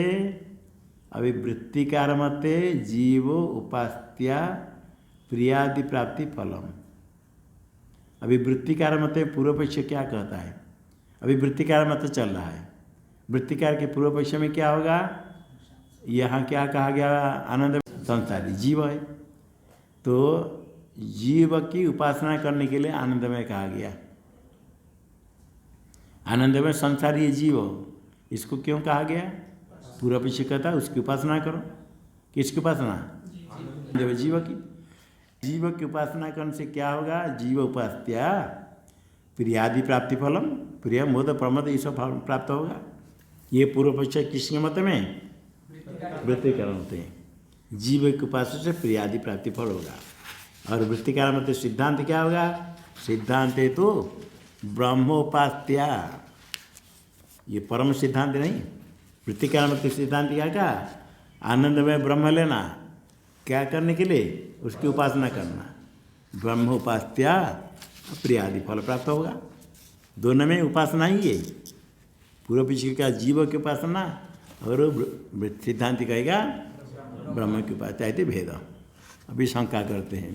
अभिवृत्तिकार मते जीव उपास्त्या प्रियादि प्राप्ति फलम। अभिवृत्तिकार मते पूर्व पक्ष क्या कहता है? अभिवृत्तिकार मत चल रहा है, वृत्तिकार के पूर्व पक्ष में क्या होगा? यहाँ क्या कहा गया? आनंद संसारी जीव है, तो जीव की उपासना करने के लिए आनंदमय कहा गया। आनंदमय संसारी जीव, इसको क्यों कहा गया? पूर्व पक्ष कहता है उसकी उपासना करो। किसकी उपासना? जीव की। जीव की उपासना करने से क्या होगा? जीव उपास्त्या प्रियादि प्राप्ति फलम, प्रिय मोद प्रमोद ये सब फल प्राप्त होगा। ये पूर्व पक्ष किसके मत में? वृत्तिकार होते हैं। जीव के उपासना से प्रियादि प्राप्ति फल होगा। और वृत्तिकार मत सिद्धांत क्या होगा? सिद्धांत है तो ब्रह्मोपास्त्या, ये परम सिद्धांत नहीं। वृत्तिकार मत सिद्धांत क्या कहा? आनंद में ब्रह्म लेना, क्या करने के लिए? उसकी उपासना करना। ब्रह्मोपास्त्या प्रियादि फल प्राप्त होगा। दोनों में उपासना ही है। पूर्व पक्ष का जीव की उपासना और सिद्धांत कहेगा ब्रह्म की उपासना, है भेद। अभी शंका करते हैं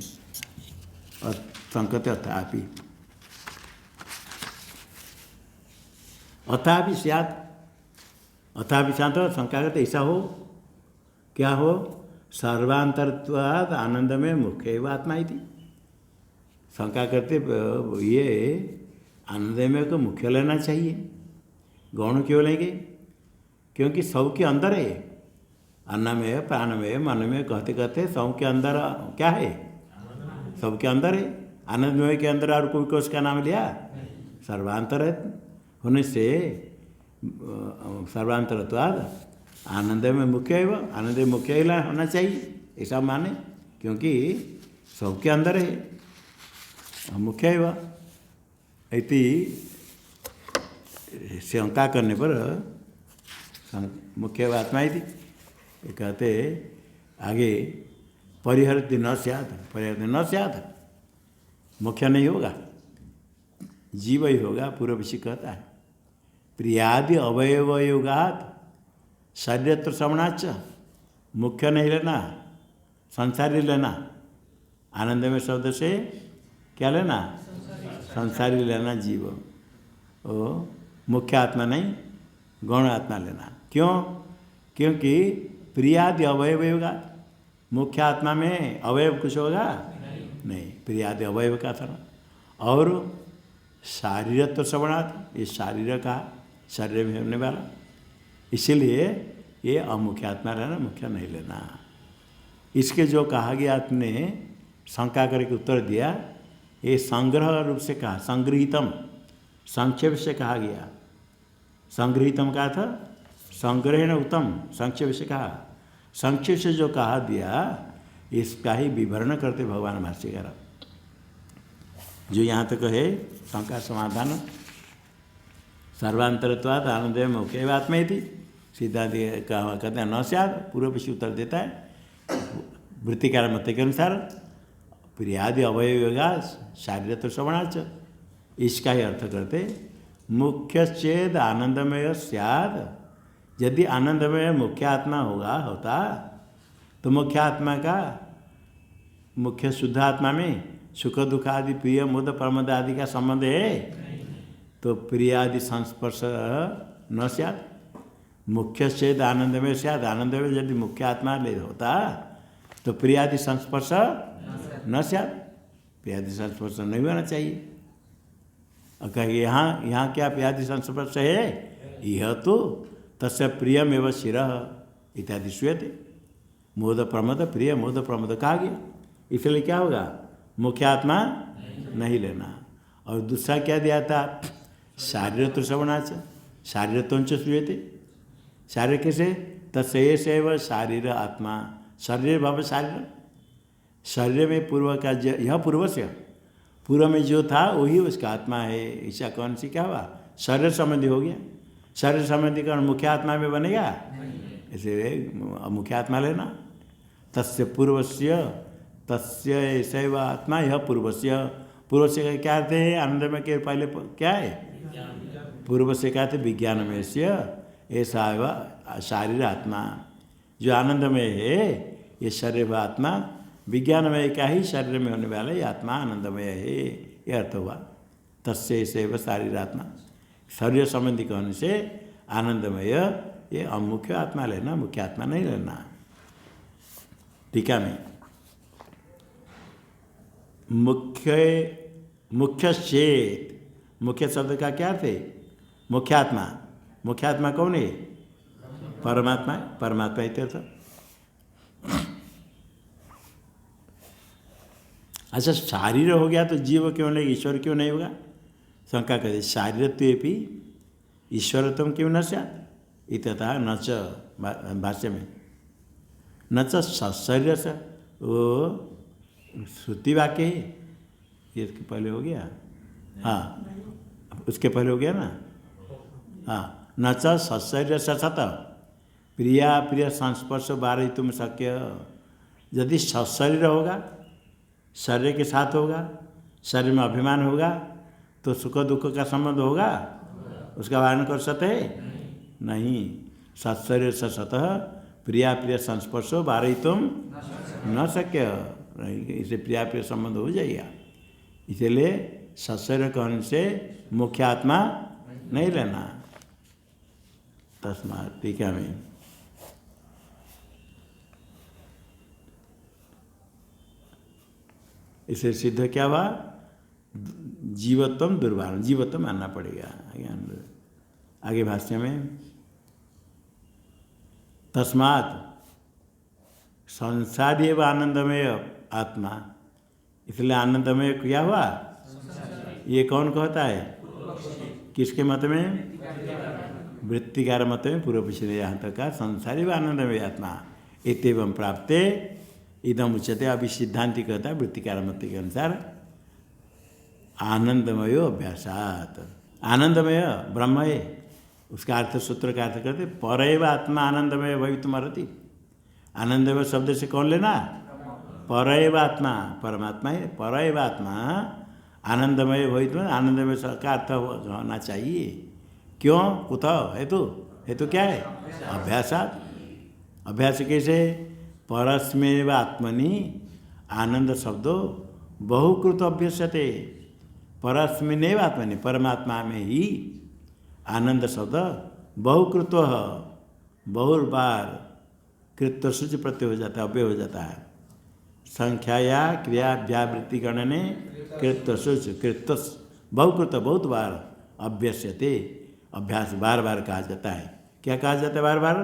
और संकते अथापि स्यात्, अथापि शांत शंका करते ऐसा हो, क्या हो? सर्वांतरत्वाद आनंद में मुख्य एवं आत्मा थी। शंका करते ये आनंदमय को मुख्य लेना चाहिए, गौण क्यों लेंगे? क्योंकि सबके अंदर है, अन्नमय प्राणमय मनमय कहते कहते सबके अंदर क्या है? सबके अंदर है। आनंदमय के अंदर और कोई उसका नाम लिया? सर्वांतर होने से सर्वांतरत्वाद आनंद में मुख्य है, आनंद में मुख्य होना चाहिए ऐसा माने, क्योंकि सबके अंदर है मुख्य है वह। इति शंका करने पर मुख्य आत्मा ही थी। कहते आगे परिहरति न स्यात्, परिहरति न स्यात्, मुख्य नहीं होगा, जीव ही होगा। पूर्व पक्षी कहता है प्रियादि अवयवयुगात शरीरत्र श्रवणाच, मुख्य नहीं लेना, संसारी लेना। आनंद में शब्द से क्या लेना? संसारी लेना जीव, ओ मुख्य आत्मा नहीं, गौण आत्मा लेना। क्यों? क्योंकि प्रियादि अवयवयुगात, मुख्य आत्मा में अवयव कुछ होगा नहीं, प्रियादि अवयव का था। और शारीरत्व श्रवणात्, ये शारीर का, शरीर में होने वाला, इसीलिए ये अमुख्य आत्मा लेना, मुख्य नहीं लेना। इसके जो कहा गया आपने शंका करके उत्तर दिया, ये संग्रह रूप से कहा, संग्रहितम, संक्षेप से कहा गया। संग्रहितम का था संग्रहण उत्तम, संक्षेप से कहा। संक्षेप से जो कहा दिया इसका ही विवरण करते भगवान भाष्यकार। जो यहाँ तक है शंका समाधान, सर्वांतरत्वाद आनंद में मुख्य आत्मा थी, सिद्धांत कहते हैं न स्यात्। पूर्व पक्षी उत्तर देता है वृत्तिकार मत के अनुसार प्रियादि अवयवगा शारीरत्व श्रवणाच, इसका ही अर्थ करते मुख्य चेद आनंदमय स्याद। यदि आनंदमय मुख्य आत्मा होता तो मुख्य आत्मा का, मुख्य शुद्ध आत्मा में सुख दुख आदि प्रिय मोद प्रमोद आदि का संबंध है, तो प्रियादि संस्पर्श न स्यात्। मुख्य चेद आनंदमय स्याद, आनंदमय यदि मुख्य आत्मा ले होता तो प्रियादि संस्पर्श न स्यात्, प्रियादि संस्पर्श नहीं होना चाहिए। और कहेंगे यहाँ क्या प्रियादि संस्पर्श है? यह तो तस्य प्रियमेव शिरः इत्यादि श्रूयते। मोद प्रमोद प्रिय मोद प्रमोद कहा गया, इसलिए क्या होगा, मुख्य आत्मा नहीं लेना। और दूसरा क्या दिया था, शारीर तो श्रवणाच, शारीर तो श्रूयते, शारीर कैसे, तस्य सेव शारीर आत्मा, शरीर भव शारीर, शरीर में पूर्व का यह पूर्व से, पूर्व में जो था वही उसका आत्मा है, ऐसा कौन सी क्या हुआ, शरीर संबंधी हो गया। शरीर संबंधी कारण मुख्य आत्मा में बनेगा, इसलिए मुख्य आत्मा लेना। तस्य पूर्वस्य, तस्य ऐसा आत्मा यह पूर्वस्य, पूर्व से क्या अर्थ है, आनंदमय के पहले क्या है, पूर्व से क्या थे, विज्ञान में से ऐसा शारीर आत्मा जो आनंदमय है, ये शरीर व आत्मा विज्ञानमय का ही शरीर में होने वाला ये आत्मा आनंदमय है, ये अर्थ हुआ। तस्य ऐसे शारीर आत्मा, शरीर संबंधी कहने से आनंदमय, ये अमुख्य आत्मा लेना, मुख्य आत्मा नहीं लेना। टीका में मुख्य चेत, मुख्य शब्द का क्या अर्थ है, मुख्य आत्मा, मुख्य आत्मा कौन है, परमात्मा, परमात्मा इत्यर्थ। अच्छा शारीर हो गया तो जीव क्यों नहीं, ईश्वर क्यों नहीं होगा, शंका कहते शारीरत्वेपि ईश्वरत्वं क्यों न स्यात् इत्यतः न च, भाष्य में न च शरीर से, वो श्रुति वाक्य है, ये इसके पहले हो गया, हाँ उसके पहले हो गया ना, हाँ न च शरीर से सत प्रिया प्रिय संस्पर्श वारयितुं शक्य, यदि शरीर होगा, शरीर के साथ होगा, शरीर में अभिमान होगा तो सुख दुख का संबंध होगा, उसका वारण कर सकते हैं नहीं। सत्शरीर से सतः प्रिया प्रिय संस्पर्शो वारयितुं न शक्य, इसे प्रिया प्रिय संबंध हो जाएगा, इसलिए सत्शरीर कहने से मुख्य आत्मा नहीं लेना। तस्मात् टीका में इसे सिद्ध क्या हुआ, जीवत्वम दुर्भान, जीवत्व मानना पड़ेगा। आगे भाष्य में तस्मात् संसारी एवं आनंदमय आत्मा, इसलिए आनंदमय क्या हुआ, ये कौन कहता है, किसके मत में, वृत्तिकार मत में, पूर्व पिछले यहाँ तक का संसारी व आनंदमय आत्मा इत्येवं प्राप्ते इदम उच्यते। अभी सिद्धांति कहता है वृत्तिकार मत के अनुसार आनंदमय अभ्यासात, आनंदमय ब्रह्म है, उसका अर्थ सूत्र का अर्थ करते परैव आत्मा आनंदमय भवितुमर्हति। आनंदमय शब्द से कौन लेना, परैव आत्मा, परमात्मा है, परैव आत्मा आनंदमय भवितुम, आनंदमय का अर्थ होना चाहिए। क्यों, कुतः, हेतु, हेतु क्या है, अभ्यासात। अभ्यास कैसे, परस्मैव आत्मनि आनंद शब्दो बहुकृत अभ्यस्यते, परस्मिन्नेव आत्मनि, परमात्मा में ही आनंद शब्द बहुकृत, बहुबार कृत्व सूच प्रत्यय हो जाता है, अव्यय हो जाता है। संख्या या क्रिया व्यावृत्ति गणने कृत्व सूच, कृत्व बहुकृत बहुत बार, अभ्यस्यते अभ्यास बार बार कहा जाता है। क्या कहा जाता है बार बार,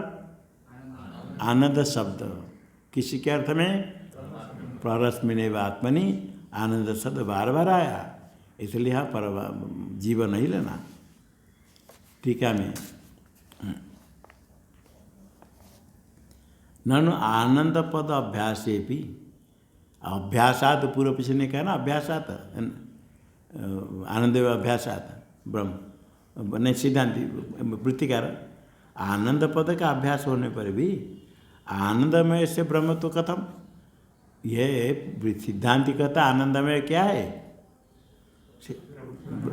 आनंद शब्द, किसी के अर्थ में, परस्मिन्नेव आत्मनि आनंद शब्द बार बार आया, इसलिए यहाँ पर जीव नहीं लेना। टीका में ननु आनंद पद अभ्यासे भी, अभ्यासात पूर्व पीछे ने कहा ना, अभ्यासात आनंद अभ्यासात ब्रह्म नहीं, सिद्धांति वृत्तिकार, आनंद पद का अभ्यास होने पर भी आनंदमय से ब्रह्म तो कथम, ये सिद्धांति कहता आनंदमय क्या है,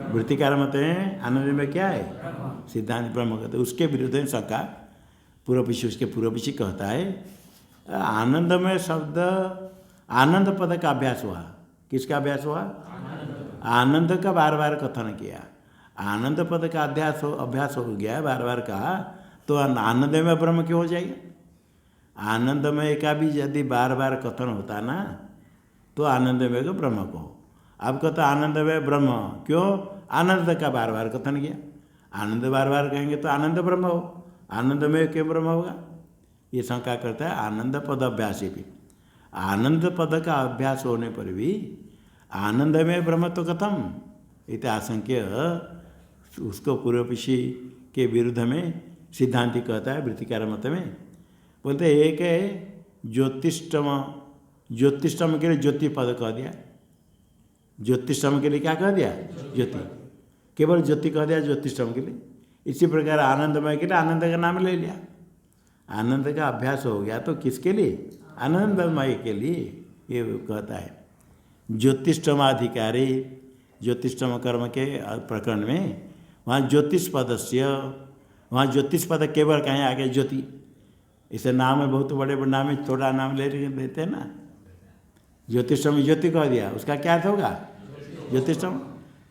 वृत्तिकार मत है आनंदमय क्या है, सिद्धांत ब्रह्म कहते, उसके विरुद्ध शंका पूर्व पीछे, उसके पूर्व पीछे कहता है आनंदमय शब्द, आनंद पद का अभ्यास हुआ, किसका अभ्यास हुआ, आनंद का बार बार कथन किया, आनंद पद का अभ्यास हो गया बार बार कहा, तो आनंदमय ब्रह्म क्यों हो जाएगा। आनंदमय का भी यदि बार बार कथन होता ना, तो आनंदमय को ब्रह्म कहो। अब कहता आनंदमय ब्रह्म, क्यों, आनंद का बार बार कथन किया, आनंद बार बार कहेंगे तो आनंद ब्रह्म हो, आनंदमय क्यों ब्रह्म होगा, ये शंका करता है आनंद पद अभ्यास भी। आनंद पद का अभ्यास होने पर भी आनंद में ब्रह्म तो कथम इत आशंक्य, उसको पूर्वपक्षी के विरुद्ध में सिद्धांति कहता है वृत्तिकार मत में। बोलते एक है ज्योतिष्टम, ज्योतिष्टम के लिए ज्योति पद कह दिया, ज्योतिष्टम के लिए क्या कह दिया ज्योति, केवल ज्योति कह दिया ज्योतिष्टम के लिए। इसी प्रकार आनंदमय के लिए आनंद का नाम ले लिया। आनंद का अभ्यास हो गया तो किसके लिए, आनंदमय के लिए। ये कहता है ज्योतिष्टमाधिकारी, ज्योतिष्टम कर्म के प्रकरण में वहाँ ज्योतिष पदस्य, वहाँ ज्योतिष पद केवल कहीं आगे ज्योति, इसे नाम में बहुत बड़े बड़े नाम में थोड़ा नाम ले देते हैं ना। ज्योतिषम ज्योति कह दिया, उसका क्या अर्थ होगा ज्योतिषम,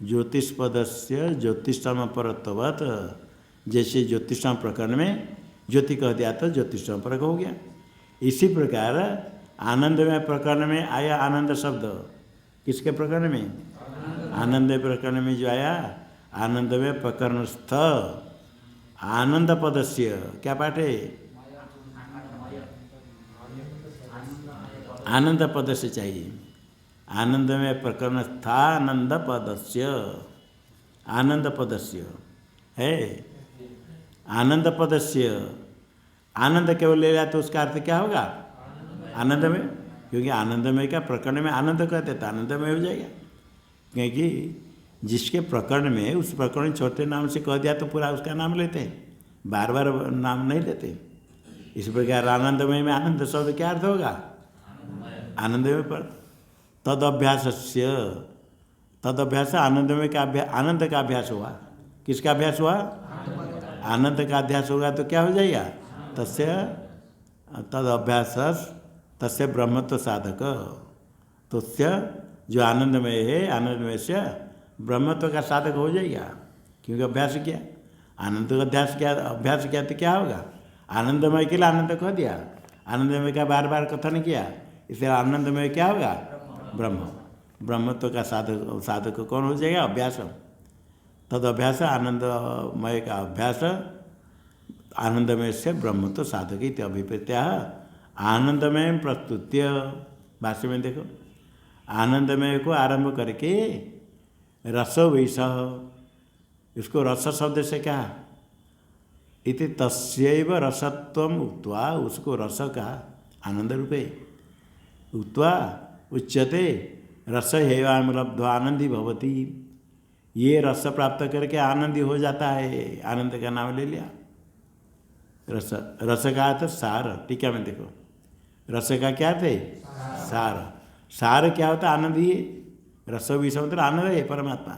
ज्योतिष पदस्य ज्योतिषम परत्वत, जैसे ज्योतिषम प्रकरण में ज्योति कह दिया तो ज्योतिषम परक हो गया। इसी प्रकार आनंदमय प्रकरण में आया आनंद शब्द, किसके प्रकरण में, आनंद प्रकरण में जो आया आनंदमय प्रकरणस्थ आनंद पदस्य, क्या पाठ है, आनंद पद से चाहिए, आनंदमय प्रकरणस्थानंद पदस्य, आनंद पदस्य है, आनंद पदस्य, आनंद केवल ले लिया तो उसका अर्थ क्या होगा आनंदमय, क्योंकि आनंदमय का प्रकरण में आनंद कहते तो आनंदमय हो जाएगा। क्योंकि जिसके प्रकरण में उस प्रकरण छोटे नाम से कह दिया तो पूरा उसका नाम लेते हैं, बार बार नाम नहीं लेते। इस प्रकार आनंदमय में आनंद शब्द क्या अर्थ होगा आनंदमय पर। तद अभ्यासस्य, तद अभ्यास आनंदमय का अभ्यास, आनंद का अभ्यास हुआ, किसका अभ्यास हुआ आनंद का अभ्यास होगा तो क्या हो जाएगा तस्य तद अभ्यास तस्य ब्रह्मत्व साधक, तो जो आनंदमय है आनंदमय से ब्रह्मत्व का साधक हो जाएगा, क्योंकि अभ्यास किया, आनंद का अभ्यास किया तो क्या होगा आनंदमय के लिए आनंद कह दिया, आनंदमय का बार बार कथन किया, इसलिए आनंदमय क्या होगा ब्रह्म, ब्रह्मत्व का साधक, साधक कौन हो जाएगा अभ्यास। तद अभ्यास आनंदमय का अभ्यास आनंदमय से ब्रह्मत्व साधक इति अभिप्रेत्या आनंदमय प्रस्तुत्य। भाष्य में देखो आनंदमय को आरंभ करके रस वैस, इसको रस शब्द से क्या इति तस्यैव रसत्वम उक्त्वा, उसको रस का आनंद रूपे उक्त्वा उच्यते रस हेवाम लब्ध्वा आनंदी भवति, ये रस प्राप्त करके आनंदी हो जाता है, आनंद का नाम ले लिया। रस, रस का अर्थ सार, टीका में देखो रस का क्या थे सार, सार क्या होता है आनंद ही है, रस भी मतलब आनंद है परमात्मा,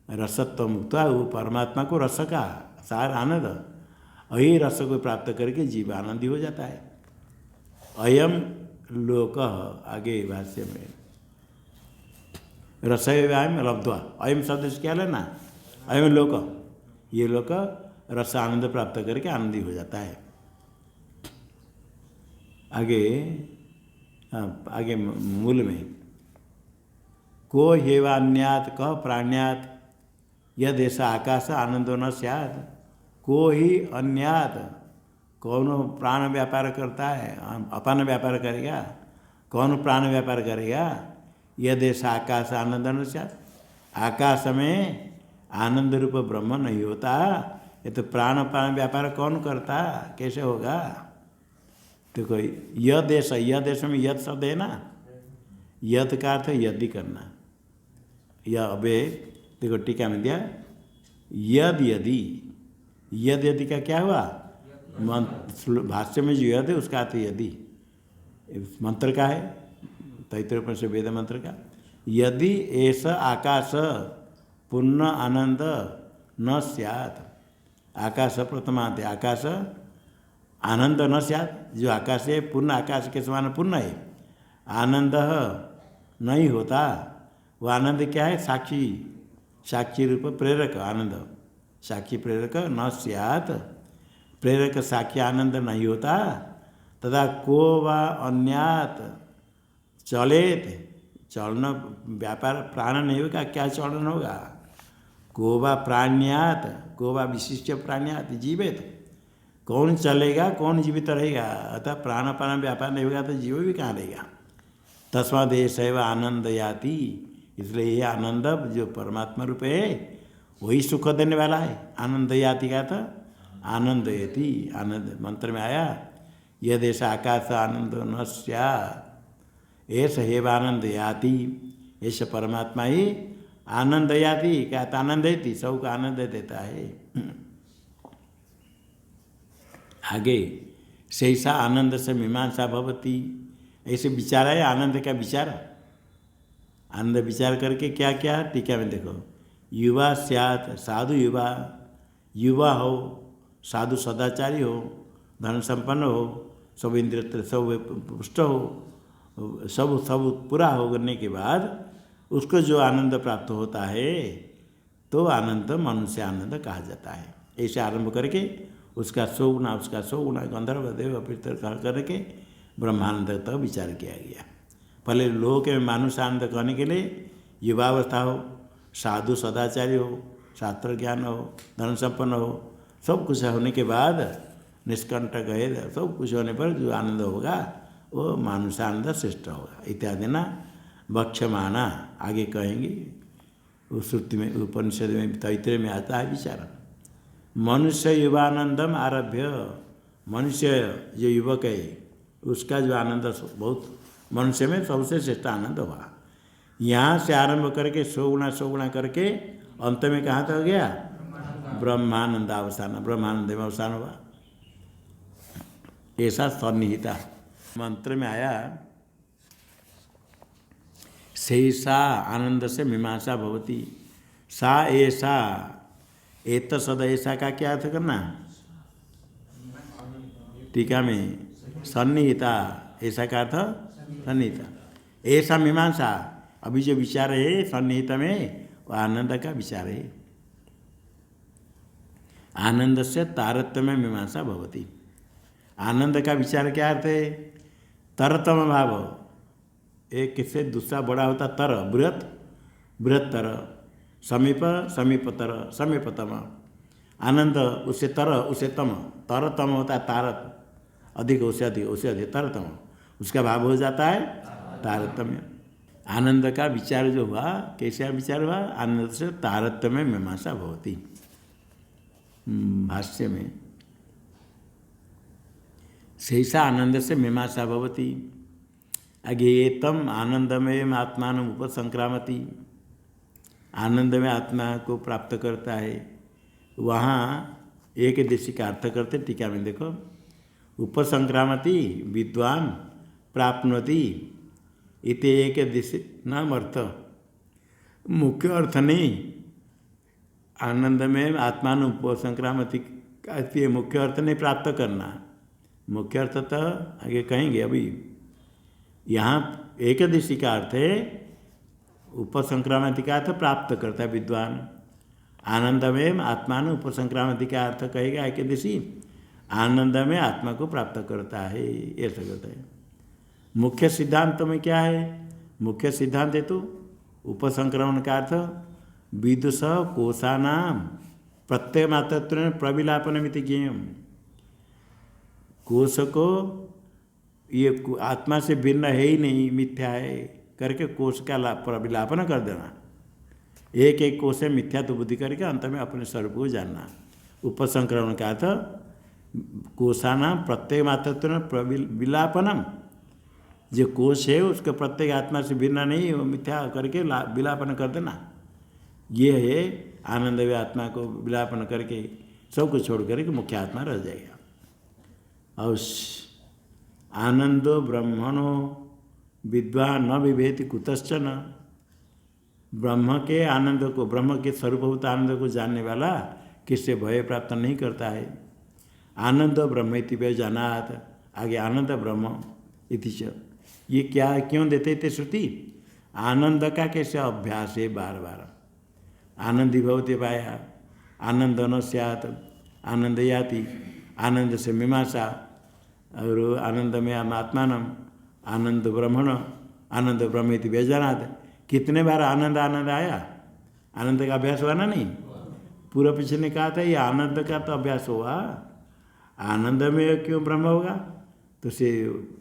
रसत्व मुक्त वो परमात्मा को रस का सार आनंद, यही रस को प्राप्त करके जीव आनंदी हो जाता है। अयम लोक, आगे भाष्य में रसव्याम लब्ध्वा, अयम शब्द से क्या लेना अयम लोक, ये लोक रस आनंद प्राप्त करके आनंदी हो जाता है। आगे मूल में को हेवान्यात कह प्राण्यात यद ऐसा आकाश आनंदो न स्यात्, को ही अन्यात, कौन प्राण व्यापार करता है अपान व्यापार करेगा, कौन प्राण व्यापार करेगा, यद ऐसा आकाश आनंद न स्यात्, आकाश में आनंद रूप ब्रह्म नहीं होता, ये तो प्राण प्राण व्यापार कौन करता, कैसे होगा। देखो यद देश, यह देश में यद शब्द है ना, यद का अर्थ यदि करना, यह अबे देखो टीका में दिया यद यदि, यद यदि का क्या हुआ भाष्य में जो यद है उसका अर्थ यदि मंत्र का है, तैतृय से वेद मंत्र का, यदि ऐसा आकाश पूर्ण आनंद न स्यात्, आकाश प्रथमांत आकाश आनंद न स्यात्, जो आकाश है पूर्ण आकाश के समान पूर्ण है, आनंद नहीं होता, वो आनंद क्या है साक्षी, साक्षी रूप प्रेरक आनंद, साक्षी प्रेरक न स्यात्, प्रेरक साक्षी आनंद नहीं होता, तथा को वा अन्यात चलेत, चलन व्यापार प्राण नहीं होगा, क्या चलन होगा, को वा प्राण्यात, को वा विशिष्ट प्राण्यात जीवेत, कौन चलेगा, कौन जीवित रहेगा? अतः प्राणापान व्यापार नहीं होगा तो जीव भी कहाँ रहेगा? तस्माद एष आनंद याति, इसलिए ये आनंद जो परमात्मा रूप है वही सुख देने वाला है। आनंद याति का था आनंद यति, आनंद मंत्र में आया यदेश आकाश आनंद न स्यात् एष हेव आनंद याति, ऐसा परमात्मा ही आनंद याति, क्या आनंद देती, सबको आनंद देता है। आगे सैसा आनंद से मीमांसा भवती, ऐसे विचार है आनंद का विचार। आनंद विचार करके क्या क्या टीका में देखो, युवा स्यात्, साधु युवा, युवा हो, साधु सदाचारी हो, धन संपन्न हो, सब इंद्रिय सब पुष्ट हो, सब सब पूरा होने के बाद उसको जो आनंद प्राप्त होता है तो आनंद मनुष्य आनंद कहा जाता है। ऐसे आरंभ करके उसका 100 गुना, उसका 100 गुना गंधर्व देव पितर कह करके ब्रह्मानंद तक विचार किया गया। पहले लोक में मानुष आनंद कहने के लिए युवावस्था हो, साधु सदाचारी हो, शास्त्र ज्ञान हो, धन संपन्न हो, सब कुछ होने के बाद निष्कंटक है, सब कुछ होने पर जो आनंद होगा वो मानुष आनंद श्रेष्ठ होगा इत्यादि ना बक्षमाना। आगे कहेंगे उस श्रुति में, उपनिषद में, तैतृय में आता है विचार। मनुष्य युवानंदम आरभ्य, मनुष्य जो युवक है उसका जो आनंद बहुत, मनुष्य में सबसे श्रेष्ठ आनंद हुआ। यहाँ से आरंभ करके 100 गुना करके अंत में कहाँ तक गया? ब्रह्मानंद अवसान, ब्रह्मानंद में अवसान हुआ। ऐसा सन्निहिता मंत्र में आया सैसा आनंद से मीमांसा भवती, सा ऐसा, एत सद ऐसा का क्या अर्थ करना? टीका में सन्निहिता, ऐसा का अर्थ सन्निहिता, ऐसा मीमांसा। अभी जो विचार है सन्निहित में वो आनंद का विचार है। आनंद से तारतम्य मीमांसा भवती, आनंद का विचार क्या अर्थ है? तरतम भाव, एक से दूसरा बड़ा होता तर, बृहत बृहत्तर, समीप समीपतर समीपतम, आनंद उससे तर उससे तम, तरतम होता है तारत, अधिक उससे अधिक तरतम, उसका भाव हो जाता है तारतम्य। आनंद का विचार जो हुआ, कैसा विचार हुआ? आनंद से तारतम्य मीमांसा भवती। भाष्य में सैसा आनंद से मीमांसा भवती। आगे एतम आनंदमय आत्मान उपसंक्रामति, आनंद में आत्मा को प्राप्त करता है। वहाँ एक देशी का अर्थ करते टीका में देखो, उपसंक्रामति विद्वान प्राप्नोति इति एक दिशि नाम अर्थ, मुख्य अर्थ नहीं। आनंद में आत्मान उपसंक्रामति का मुख्य अर्थ नहीं प्राप्त करना, मुख्य अर्थ तो आगे कहेंगे। अभी यहाँ एक दिशि का अर्थ है, उपसंक्रामति का अर्थ प्राप्त करता है विद्वान। आनंद में आत्मान उपसंक्रामति का अर्थ कहेगा एक दिशि, आनंद में आत्मा को प्राप्त करता है, ऐसा कहता है। मुख्य सिद्धांत में क्या है? मुख्य सिद्धांत है तो उपसंक्रमण का अर्थ विदुष कोशानाम प्रत्यय मात्र प्रविलापन मिति ज्ञेयम, कोश को ये आत्मा से भिन्न है ही नहीं, मिथ्या है करके कोश का प्रविलापन कर देना, एक एक कोश से मिथ्या तो बुद्धि करके अंत में अपने स्वरूप को जानना। उपसंक्रमण का अर्थ कोशानाम प्रत्यय मात्र प्रविलापनम, जो कोश है उसके प्रत्येक आत्मा से भिन्न नहीं, वो मिथ्या करके विलापन कर देना। ये है आनंद वे आत्मा को विलापन करके सब कुछ छोड़ करके मुख्य आत्मा रह जाएगा। और आनंदो ब्रह्मणो विद्वान न विभेति कुतश्चन, ब्रह्म के आनंद को, ब्रह्म के स्वरूपभूत आनंद को जानने वाला किससे भय प्राप्त नहीं करता है। आनंद ब्रह्म इति व्यजानात्, आगे आनंद ब्रह्म इति च, ये क्या क्यों देते थे श्रुति? आनंद का कैसे अभ्यास है, बार बार आनंदी भवते पाया, आनंद न स्यात् आनंद याति, आनंद से मीमांसा, और आनंद में आत्मानम, आनंद ब्रह्मण, आनंद ब्रह्म इति व्यजानात्। कितने बार आनंद आनंद आया? आनंद का अभ्यास हुआ ना? नहीं, पूरा पीछे ने कहा था ये आनंद का तो अभ्यास हुआ, आनंदमय क्यों ब्रह्म होगा? तो से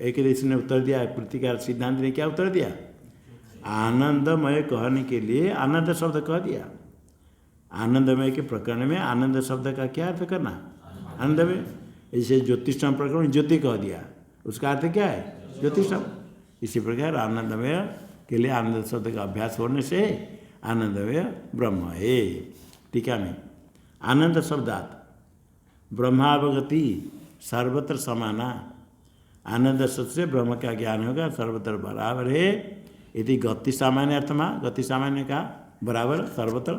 एक देश ने उत्तर दिया, प्रतिकार सिद्धांत ने क्या उत्तर दिया? आनंदमय कहने के लिए आनंद शब्द कह दिया। आनंदमय के प्रकरण में आनंद शब्द का क्या अर्थ करना? आनंदमय। जैसे ज्योतिषम प्रकरण ज्योति कह दिया, उसका अर्थ क्या है? ज्योतिषम। इसी प्रकार आनंदमय के लिए आनंद शब्द का अभ्यास होने से आनंदमय ब्रह्म है। टीका में आनंद शब्दात ब्रह्मावगति सर्वत्र समाना, आनंद शब्द से ब्रह्म का ज्ञान होगा, सर्वत्र बराबर है। यदि गति सामान्य अर्थमा, गति सामान्य का बराबर सर्वत्र,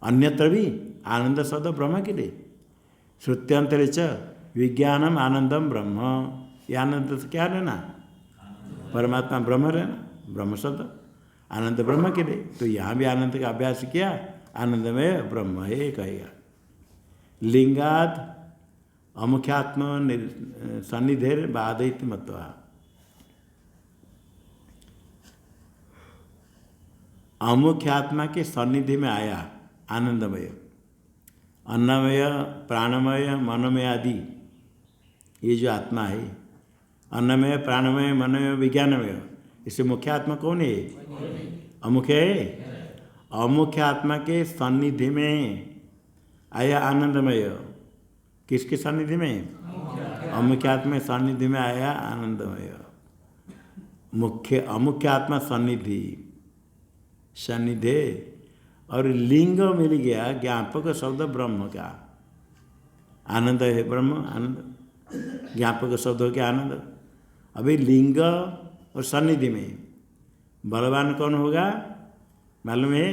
अन्यत्र भी आनंद शब्द ब्रह्म के लिए। श्रुत्यंतर च विज्ञानम आनंदम ब्रह्म, ये आनंद से क्या लेना? परमात्मा ब्रह्म रहना, ब्रह्म शब्द आनंद ब्रह्म के लिए। तो यहाँ भी आनंद का अभ्यास किया, आनंदमय ब्रह्म है कहेगा। लिंगाद अमुख्यात्म सन्निधेर बाधित मत्वा, अमुख्यात्मा के सन्निधि में आया आनंदमय, अन्नमय प्राणमय मनमय आदि, ये जो आत्मा है अन्नमय प्राणमय मनमय विज्ञानमय, इससे मुख्य आत्मा कौन है? अमुख्य है। अमुख्य आत्मा के सन्निधि में आया आनंदमय। किसके सन्निधि में? अमुख्य आत्मा सन्निधि में आया आनंदमय। मुख्य अमुख्य आत्मा सन्निधि, सन्निधि और लिंग मिल गया ज्ञापक शब्द ब्रह्म का। आनंद है ब्रह्म, आनंद ज्ञापक शब्द हो गया आनंद। अभी लिंग और सन्निधि में बलवान कौन होगा मालूम है?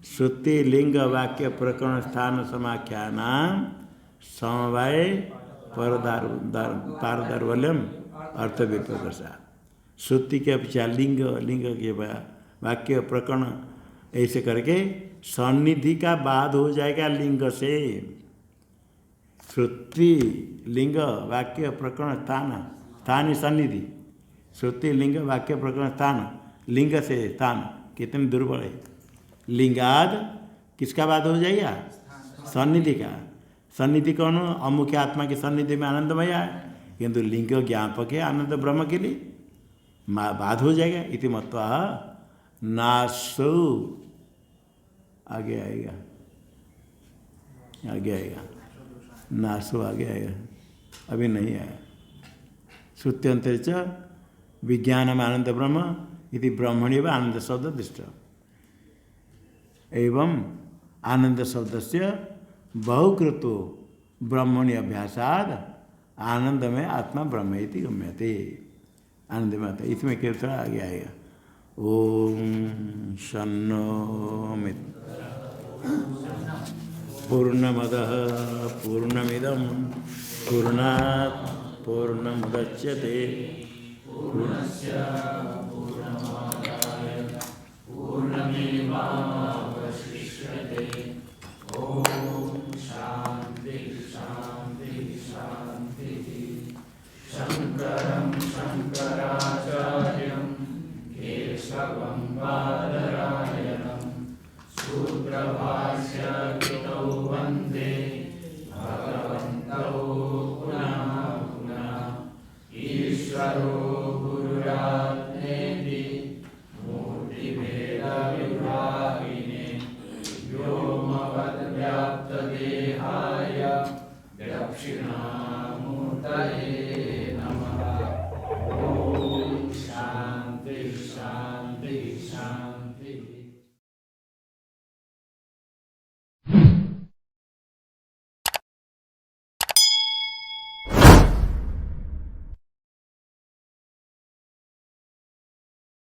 श्रुति लिंग वाक्य प्रकरण स्थान समाख्यान समवाय पारदार्वल्यम अर्थ विप्रसा। श्रुति के अपेक्षा लिंग, लिंग के वाक्य प्रकरण ऐसे करके सन्निधि का बाद हो जाएगा लिंग से। श्रुति लिंग वाक्य प्रकरण स्थान, स्थान सन्निधि, श्रुति लिंग वाक्य प्रकरण स्थान, लिंग से स्थान कितने दुर्बल है। लिंगाद किसका बाद हो जाएगा? सन्निधि का। सन्निधि कौन? अमुख्य आत्मा की सन्निधि में आनंदमय है, किंतु लिंग ज्ञापक है आनंद ब्रह्म के लिए, बाद हो जाएगा। इति मत्वा नासु, आगे आएगा, आगे आएगा, नासु आगे आएगा, अभी नहीं आया। श्रुत्यंतर च विज्ञानम आनंद ब्रह्म इति ब्रह्मणि व आनंद शब्द दृष्ट। एवं आनंद शब्द से बहुकृतो ब्रह्मणि अभ्यासाद आनंदमय आत्मा ब्रह्म इति गम्यते। आनंदमय आता, इसमें क्या थोड़ा आगे आएगा। ओम शन्नो पूर्णमदः पूर्णमिदं पूर्णात् पूर्णमुदच्यते पूर्णस्य पूर्णमादाय पूर्णमेवावशिष्यते। ओम शांति शांति शांति। शंकरं शंकराचार्यं केशवं बादरायणं सूत्रभाष्यकृतौ वन्दे भगवन्तौ पुनः पुनः। ईश्वरो गुरुरात्मेति मूर्तिभेदविभागिने व्योमवद्व्याप्तदेहाय दक्षिणामूर्तये